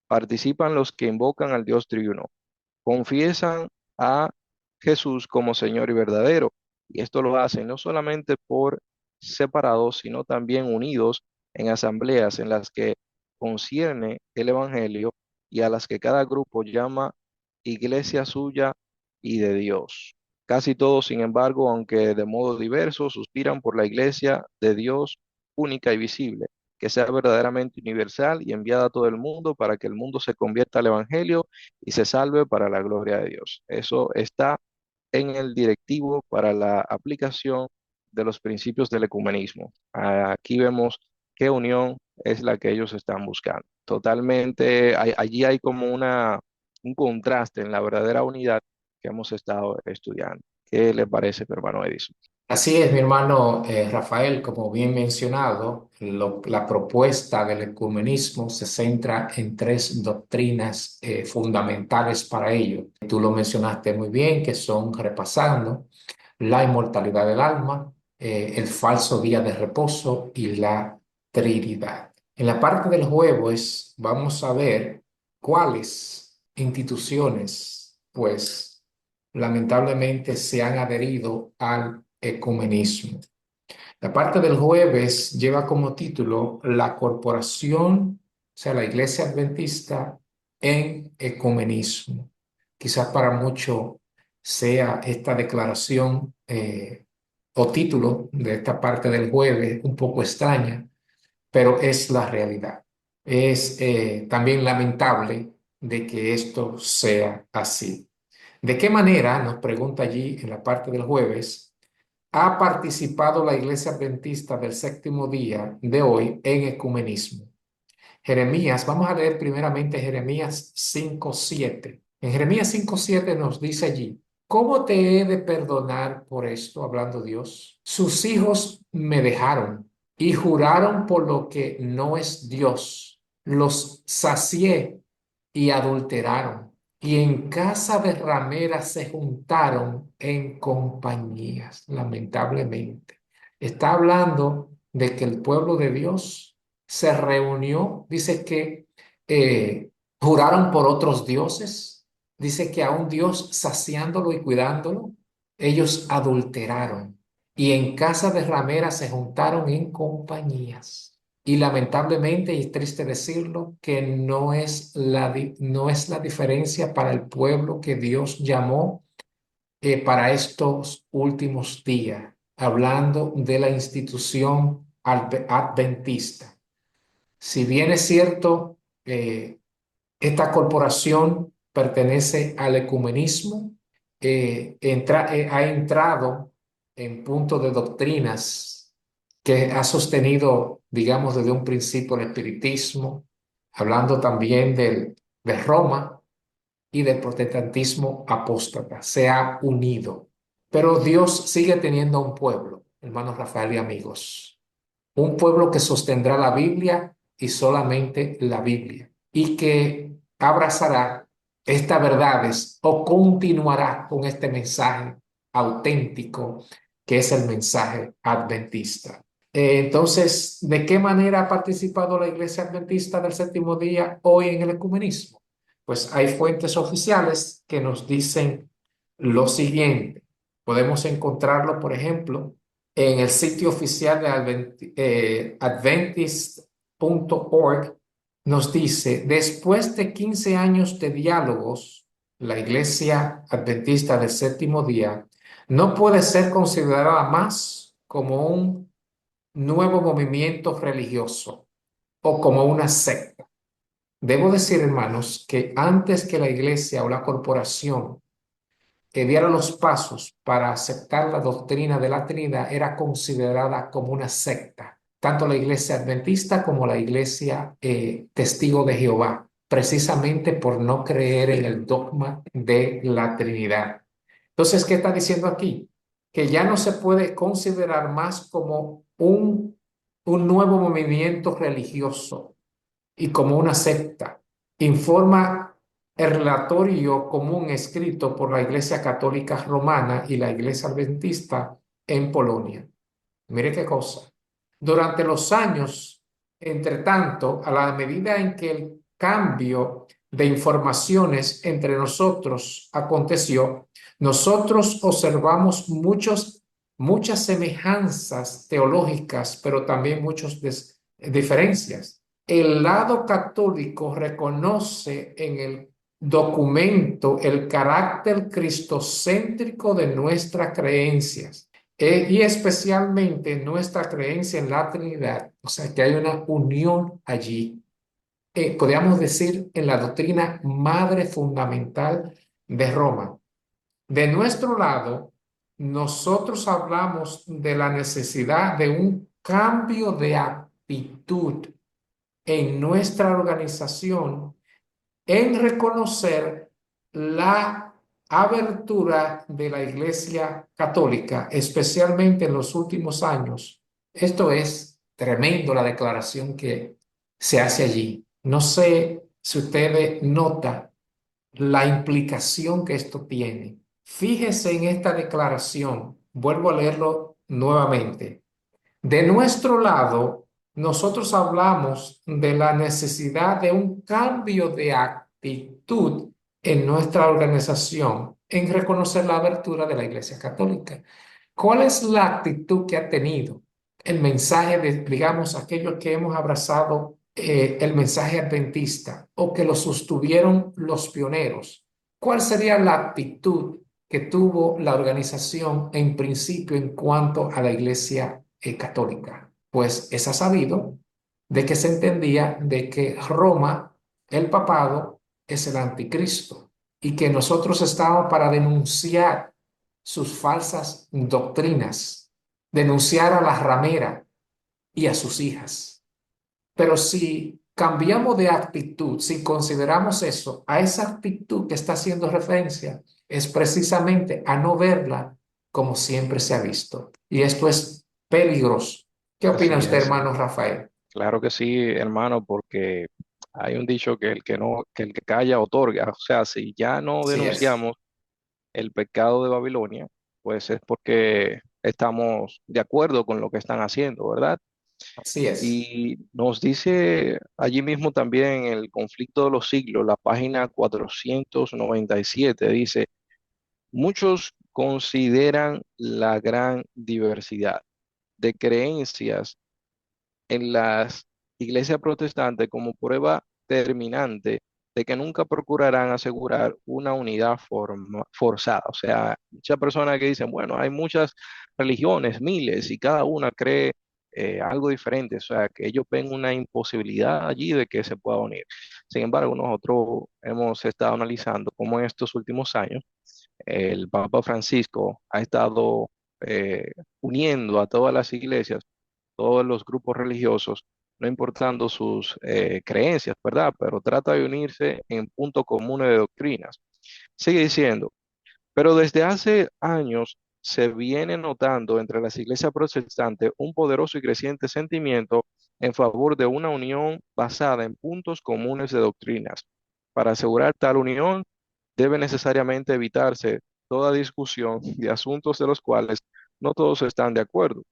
participan los que invocan al Dios triuno, confiesan a Jesús como Señor y verdadero. Y esto lo hacen no solamente por separados, sino también unidos en asambleas en las que concierne el Evangelio y a las que cada grupo llama iglesia suya y de Dios. Casi todos, sin embargo, aunque de modo diverso, suspiran por la iglesia de Dios única y visible, que sea verdaderamente universal y enviada a todo el mundo para que el mundo se convierta al Evangelio y se salve para la gloria de Dios. Eso está en el directivo para la aplicación de los principios del ecumenismo. Aquí vemos qué unión es la que ellos están buscando. Totalmente, allí hay como un contraste en la verdadera unidad que hemos estado estudiando. ¿Qué le parece, hermano Edison? Así es, mi hermano Rafael, como bien mencionado, la propuesta del ecumenismo se centra en tres doctrinas fundamentales para ello. Tú lo mencionaste muy bien, que son, repasando, la inmortalidad del alma, el falso día de reposo y la Trinidad. En la parte del jueves vamos a ver cuáles instituciones, pues, lamentablemente se han adherido al ecumenismo. La parte del jueves lleva como título La Corporación, o sea, la Iglesia Adventista en Ecumenismo. Quizás para muchos sea esta declaración o título de esta parte del jueves un poco extraña, pero es la realidad. Es también lamentable de que esto sea así. ¿De qué manera, nos pregunta allí en la parte del jueves, ha participado la Iglesia Adventista del séptimo día de hoy en ecumenismo? Jeremías, vamos a leer primeramente Jeremías 5:7. En Jeremías 5:7 nos dice allí, ¿cómo te he de perdonar por esto? Hablando Dios. Sus hijos me dejaron y juraron por lo que no es Dios. Los sacié y adulteraron. Y en casa de rameras se juntaron en compañías, lamentablemente. Está hablando de que el pueblo de Dios se reunió, dice que juraron por otros dioses, dice que a un Dios saciándolo y cuidándolo, ellos adulteraron y en casa de rameras se juntaron en compañías. Y lamentablemente, y es triste decirlo, que no es la diferencia para el pueblo que Dios llamó para estos últimos días, hablando de la institución adventista. Si bien es cierto, esta corporación pertenece al ecumenismo, ha entrado en puntos de doctrinas que ha sostenido, digamos, desde un principio el espiritismo, hablando también de Roma y del protestantismo apóstata. Se ha unido. Pero Dios sigue teniendo un pueblo, hermanos Rafael y amigos. Un pueblo que sostendrá la Biblia y solamente la Biblia. Y que abrazará estas verdades o continuará con este mensaje auténtico que es el mensaje adventista. Entonces, ¿de qué manera ha participado la Iglesia Adventista del Séptimo Día hoy en el ecumenismo? Pues hay fuentes oficiales que nos dicen lo siguiente. Podemos encontrarlo, por ejemplo, en el sitio oficial de adventist.org. Nos dice, después de 15 años de diálogos, la Iglesia Adventista del Séptimo Día no puede ser considerada más como un nuevo movimiento religioso o como una secta. Debo decir, hermanos, que antes que la iglesia o la corporación que diera los pasos para aceptar la doctrina de la Trinidad, era considerada como una secta, tanto la iglesia adventista como la iglesia testigo de Jehová, precisamente por no creer en el dogma de la Trinidad. Entonces, ¿qué está diciendo aquí? Que ya no se puede considerar más como un nuevo movimiento religioso y como una secta. Informa el relatorio común escrito por la Iglesia Católica Romana y la Iglesia Adventista en Polonia. Mire qué cosa. Durante los años, entre tanto, a la medida en que el cambio de informaciones entre nosotros aconteció, nosotros observamos muchas semejanzas teológicas, pero también muchas diferencias. El lado católico reconoce en el documento el carácter cristocéntrico de nuestras creencias y especialmente nuestra creencia en la Trinidad, o sea que hay una unión allí, podríamos decir en la doctrina madre fundamental de Roma. De nuestro lado, nosotros hablamos de la necesidad de un cambio de actitud en nuestra organización en reconocer la abertura de la Iglesia Católica, especialmente en los últimos años. Esto es tremendo, la declaración que se hace allí. No sé si ustedes notan la implicación que esto tiene. Fíjese en esta declaración. Vuelvo a leerlo nuevamente. De nuestro lado, nosotros hablamos de la necesidad de un cambio de actitud en nuestra organización en reconocer la abertura de la Iglesia Católica. ¿Cuál es la actitud que ha tenido el mensaje de, digamos, aquellos que hemos abrazado el mensaje adventista o que lo sostuvieron los pioneros? ¿Cuál sería la actitud que tuvo la organización en principio en cuanto a la Iglesia católica? Pues es sabido de que se entendía de que Roma, el papado, es el anticristo y que nosotros estábamos para denunciar sus falsas doctrinas, denunciar a la ramera y a sus hijas. Pero si cambiamos de actitud, si consideramos eso, a esa actitud que está haciendo referencia, es precisamente a no verla como siempre se ha visto. Y esto es peligroso. ¿Qué Así opina usted, es. hermano Rafael? Claro que sí, hermano, porque hay un dicho que el que no, que el que calla otorga. O sea, si ya no Sí es. denunciamos el pecado de Babilonia, pues es porque estamos de acuerdo con lo que están haciendo, ¿verdad? Así es. Y nos dice allí mismo también el conflicto de los siglos, la página 497 dice, muchos consideran la gran diversidad de creencias en las iglesias protestantes como prueba terminante de que nunca procurarán asegurar una unidad forzada. O sea, muchas personas que dicen, bueno, hay muchas religiones, miles, y cada una cree algo diferente, o sea, que ellos ven una imposibilidad allí de que se pueda unir. Sin embargo, nosotros hemos estado analizando cómo en estos últimos años el Papa Francisco ha estado uniendo a todas las iglesias, todos los grupos religiosos, no importando sus creencias, ¿verdad? Pero trata de unirse en puntos comunes de doctrinas. Sigue diciendo, pero desde hace años se viene notando entre las iglesias protestantes un poderoso y creciente sentimiento en favor de una unión basada en puntos comunes de doctrinas. Para asegurar tal unión, debe necesariamente evitarse toda discusión de asuntos de los cuales no todos están de acuerdo,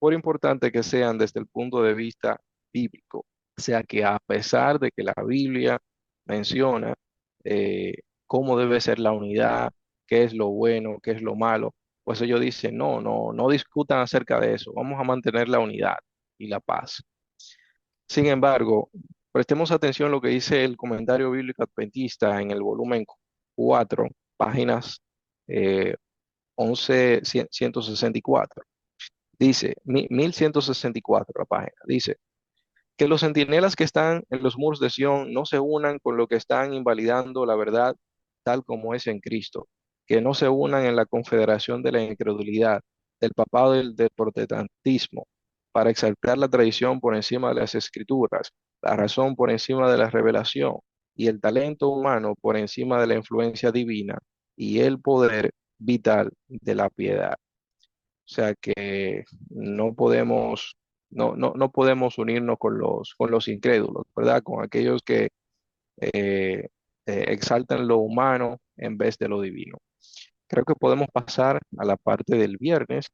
por importante que sean desde el punto de vista bíblico. O sea que a pesar de que la Biblia menciona cómo debe ser la unidad, qué es lo bueno, qué es lo malo, pues ellos dicen, no discutan acerca de eso, vamos a mantener la unidad y la paz. Sin embargo, prestemos atención a lo que dice el comentario bíblico adventista en el volumen 4, páginas 11, 164. Dice, 1164 la página, dice, que los centinelas que están en los muros de Sión no se unan con lo que están invalidando la verdad tal como es en Cristo, que no se unan en la confederación de la incredulidad, del papado y del protestantismo, para exaltar la tradición por encima de las escrituras, la razón por encima de la revelación y el talento humano por encima de la influencia divina y el poder vital de la piedad. O sea que no podemos, no podemos unirnos con los incrédulos, ¿verdad? Con aquellos que eh, exaltan lo humano en vez de lo divino. Creo que podemos pasar a la parte del viernes.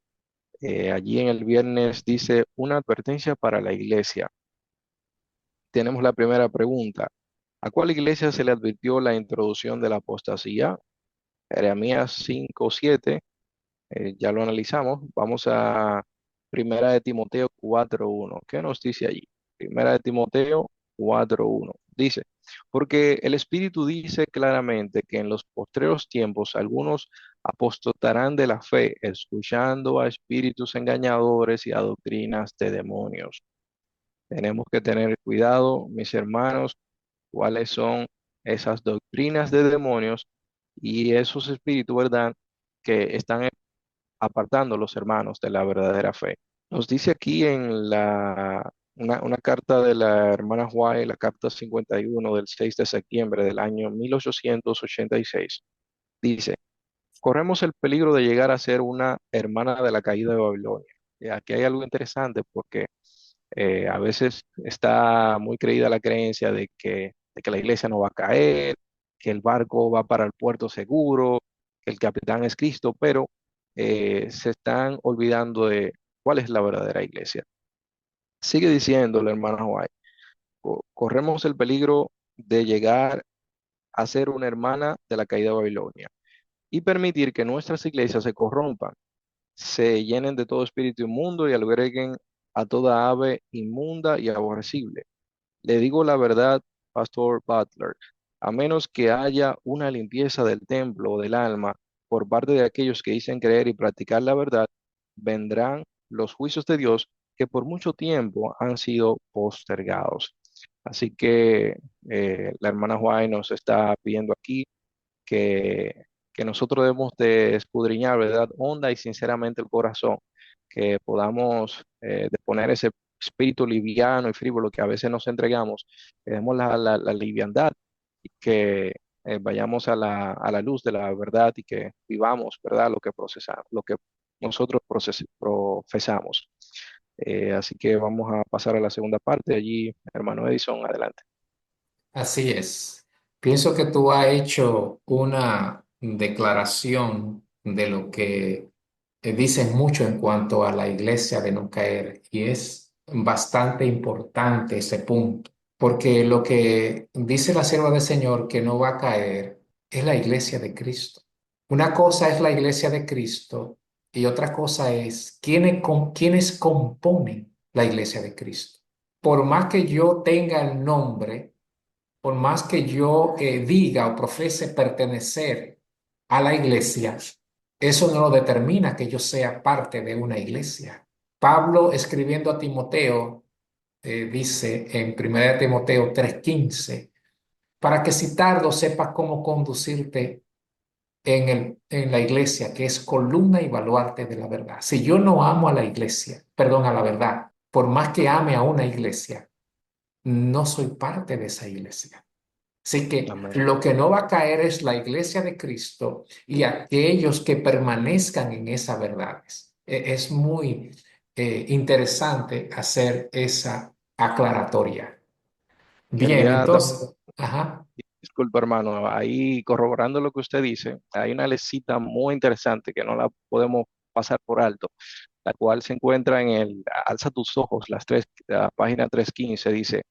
Allí en el viernes dice una advertencia para la iglesia. Tenemos la primera pregunta. ¿A cuál iglesia se le advirtió la introducción de la apostasía? Jeremías 5:7. Ya lo analizamos. Vamos a Primera de Timoteo 4:1. ¿Qué nos dice allí? Primera de Timoteo 4:1. Dice, porque el Espíritu dice claramente que en los postreros tiempos algunos apostatarán de la fe, escuchando a espíritus engañadores y a doctrinas de demonios. Tenemos que tener cuidado, mis hermanos, cuáles son esas doctrinas de demonios y esos espíritus, ¿verdad? Que están apartando a los hermanos de la verdadera fe. Nos dice aquí en una carta de la hermana White, la carta 51 del 6 de septiembre del año 1886, dice, corremos el peligro de llegar a ser una hermana de la caída de Babilonia. Y aquí hay algo interesante porque a veces está muy creída la creencia de que la iglesia no va a caer, que el barco va para el puerto seguro, que el capitán es Cristo, pero se están olvidando de cuál es la verdadera iglesia. Sigue diciendo la hermana White, corremos el peligro de llegar a ser una hermana de la caída de Babilonia y permitir que nuestras iglesias se corrompan, se llenen de todo espíritu inmundo y alberguen a toda ave inmunda y aborrecible. Le digo la verdad, Pastor Butler, a menos que haya una limpieza del templo o del alma por parte de aquellos que dicen creer y practicar la verdad, vendrán los juicios de Dios que por mucho tiempo han sido postergados. Así que la hermana White nos está pidiendo aquí que nosotros debemos de escudriñar, ¿verdad? Honda y sinceramente el corazón, que podamos de poner ese espíritu liviano y frívolo que a veces nos entregamos, que demos la liviandad y que vayamos a la luz de la verdad y que vivamos, ¿verdad? Lo que procesamos, lo que nosotros profesamos. Así que vamos a pasar a la segunda parte. Allí, hermano Edison, adelante. Así es. Pienso que tú has hecho una declaración de lo que dicen mucho en cuanto a la iglesia de no caer y es bastante importante ese punto, porque lo que dice la sierva del Señor que no va a caer es la iglesia de Cristo. Una cosa es la iglesia de Cristo y otra cosa es quiénes componen la iglesia de Cristo. Por más que yo tenga el nombre, por más que yo diga o profese pertenecer a la iglesia, eso no lo determina que yo sea parte de una iglesia. Pablo, escribiendo a Timoteo, dice en 1 Timoteo 3:15, para que si tardo sepas cómo conducirte en la iglesia, que es columna y baluarte de la verdad. Si yo no amo a la iglesia, perdón, a la verdad, por más que ame a una iglesia, no soy parte de esa iglesia. Así que Amén. lo que no va a caer es la iglesia de Cristo y aquellos que permanezcan en esas verdades. Es muy interesante hacer esa aclaratoria. Bien, Quería entonces, ajá, disculpa, hermano, ahí corroborando lo que usted dice, hay una lecita muy interesante que no la podemos pasar por alto, la cual se encuentra en el Alza tus ojos, la página 315, dice,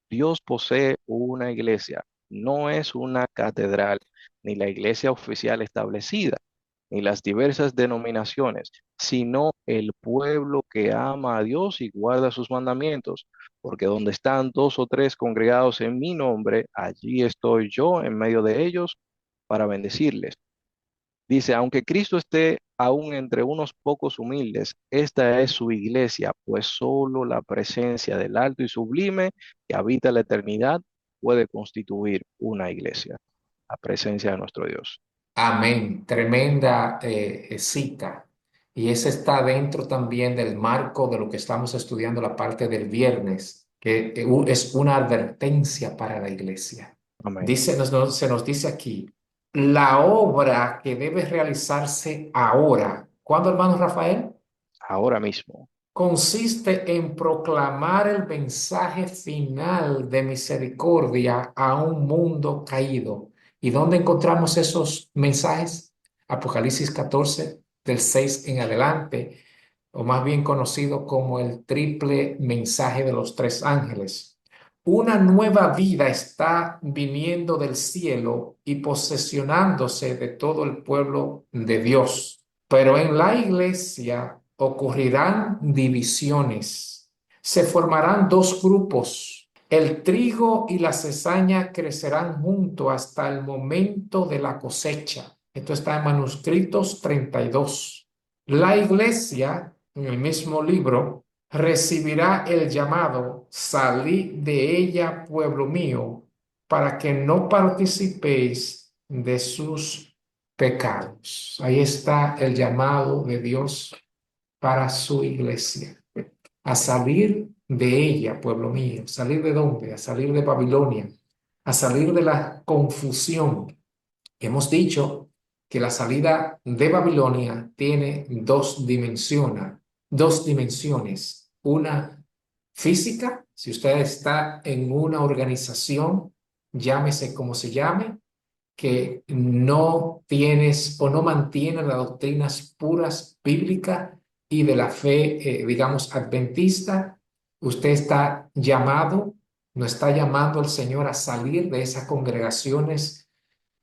Dios posee una iglesia, no es una catedral, ni la iglesia oficial establecida, ni las diversas denominaciones, sino el pueblo que ama a Dios y guarda sus mandamientos, porque donde están dos o tres congregados en mi nombre, allí estoy yo en medio de ellos para bendecirles. Dice, aunque Cristo esté aún entre unos pocos humildes, esta es su iglesia, pues solo la presencia del alto y sublime que habita la eternidad puede constituir una iglesia, la presencia de nuestro Dios. amén. Tremenda cita. Y ese está dentro también del marco de lo que estamos estudiando la parte del viernes, que es una advertencia para la iglesia. Amén. Dice, se nos dice aquí, la obra que debe realizarse ahora. ¿Cuándo, hermano Rafael? Ahora mismo. Consiste en proclamar el mensaje final de misericordia a un mundo caído. ¿Y dónde encontramos esos mensajes? Apocalipsis 14, del 6 en adelante, o más bien conocido como el triple mensaje de los tres ángeles. Una nueva vida está viniendo del cielo y posesionándose de todo el pueblo de Dios. Pero en la iglesia ocurrirán divisiones. Se formarán dos grupos. El trigo y la cizaña crecerán junto hasta el momento de la cosecha. Esto está en Manuscritos 32. La iglesia, en el mismo libro, recibirá el llamado, salid de ella, pueblo mío, para que no participéis de sus pecados. Ahí está el llamado de Dios para su iglesia, a salir de ella, pueblo mío. ¿Salir de dónde? A salir de Babilonia, a salir de la confusión. Hemos dicho que la salida de Babilonia tiene dos dimensiones. Una física, si usted está en una organización, llámese como se llame, que no tienes o no mantiene las doctrinas puras bíblicas y de la fe, digamos, adventista, usted está llamado, no está llamando al Señor a salir de esas congregaciones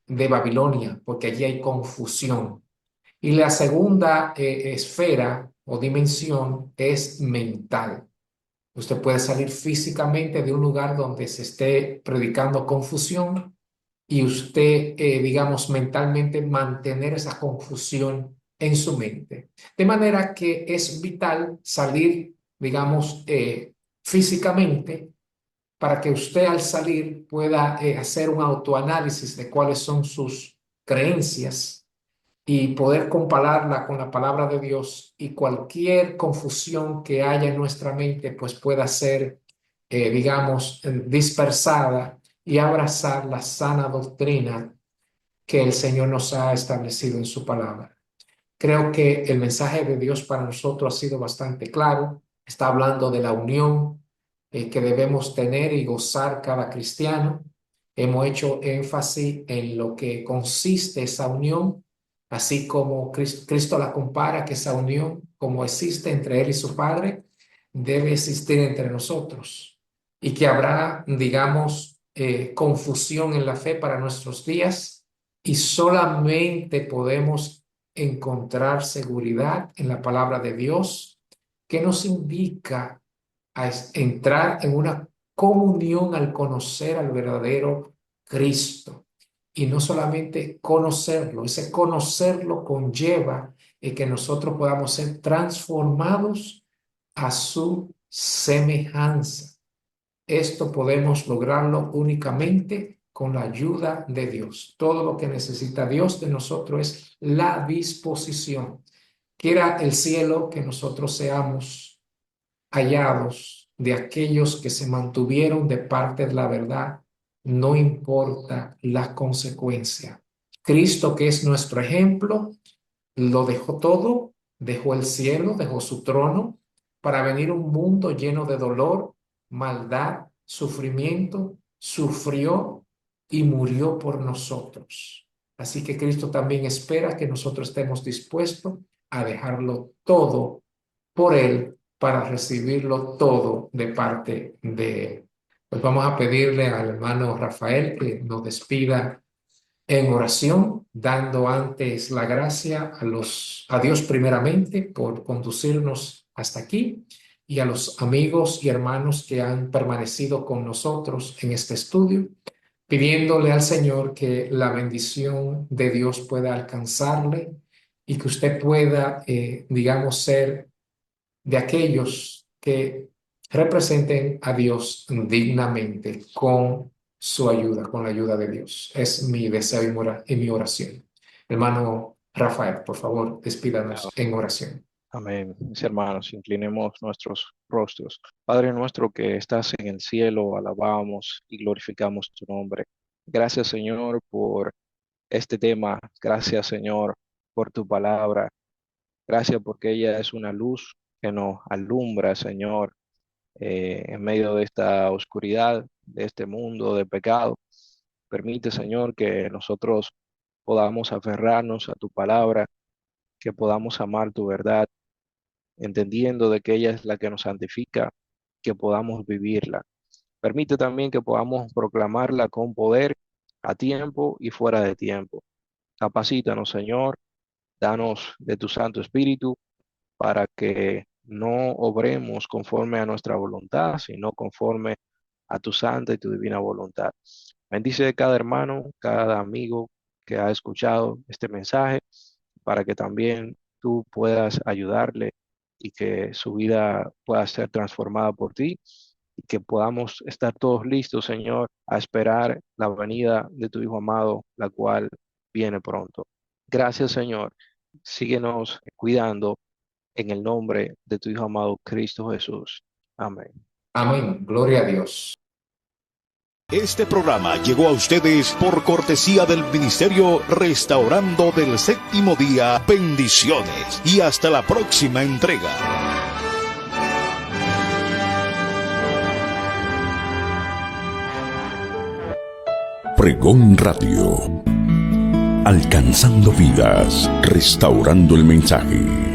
de Babilonia, porque allí hay confusión. Y la segunda esfera o dimensión es mental. Usted puede salir físicamente de un lugar donde se esté predicando confusión y usted, digamos, mentalmente mantener esa confusión en su mente. De manera que es vital salir, digamos, físicamente para que usted al salir pueda hacer un autoanálisis de cuáles son sus creencias y poder compararla con la palabra de Dios y cualquier confusión que haya en nuestra mente pues pueda ser, digamos, dispersada y abrazar la sana doctrina que el Señor nos ha establecido en su palabra. Creo que el mensaje de Dios para nosotros ha sido bastante claro. Está hablando de la unión que debemos tener y gozar cada cristiano. Hemos hecho énfasis en lo que consiste esa unión, así como Cristo la compara, que esa unión, como existe entre Él y su Padre, debe existir entre nosotros y que habrá, digamos, confusión en la fe para nuestros días y solamente podemos encontrar seguridad en la palabra de Dios, que nos indica a entrar en una comunión al conocer al verdadero Cristo. Y no solamente conocerlo, ese conocerlo conlleva que nosotros podamos ser transformados a su semejanza. Esto podemos lograrlo únicamente con la ayuda de Dios. Todo lo que necesita Dios de nosotros es la disposición. Quiera el cielo que nosotros seamos hallados de aquellos que se mantuvieron de parte de la verdad, no importa la consecuencia. Cristo, que es nuestro ejemplo, lo dejó todo, dejó el cielo, dejó su trono para venir a un mundo lleno de dolor, maldad, sufrimiento, sufrió y murió por nosotros. Así que Cristo también espera que nosotros estemos dispuestos a dejarlo todo por Él para recibirlo todo de parte de Él. Pues vamos a pedirle al hermano Rafael que nos despida en oración, dando antes la gracia a Dios primeramente por conducirnos hasta aquí y a los amigos y hermanos que han permanecido con nosotros en este estudio, pidiéndole al Señor que la bendición de Dios pueda alcanzarle y que usted pueda, digamos, ser de aquellos que representen a Dios dignamente con su ayuda, con la ayuda de Dios. Es mi deseo y mi oración. Hermano Rafael, por favor, despídanos en oración. Amén. Mis hermanos, inclinemos nuestros rostros. Padre nuestro que estás en el cielo, alabamos y glorificamos tu nombre. Gracias, Señor, por este tema. Gracias, Señor, por tu palabra. Gracias porque ella es una luz que nos alumbra, Señor, en medio de esta oscuridad, de este mundo de pecado. Permite, Señor, que nosotros podamos aferrarnos a tu palabra, que podamos amar tu verdad, entendiendo de que ella es la que nos santifica, que podamos vivirla. Permite también que podamos proclamarla con poder a tiempo y fuera de tiempo. Capacítanos, Señor, danos de tu Santo Espíritu para que no obremos conforme a nuestra voluntad, sino conforme a tu santa y tu divina voluntad. Bendice a cada hermano, cada amigo que ha escuchado este mensaje, para que también tú puedas ayudarle y que su vida pueda ser transformada por ti y que podamos estar todos listos, Señor, a esperar la venida de tu Hijo amado, la cual viene pronto. Gracias, Señor. Síguenos cuidando en el nombre de tu Hijo amado Cristo Jesús. Amén. Amén. Gloria a Dios. Este programa llegó a ustedes por cortesía del Ministerio Restaurando del Séptimo Día. Bendiciones y hasta la próxima entrega. Pregón Radio. Alcanzando vidas, restaurando el mensaje.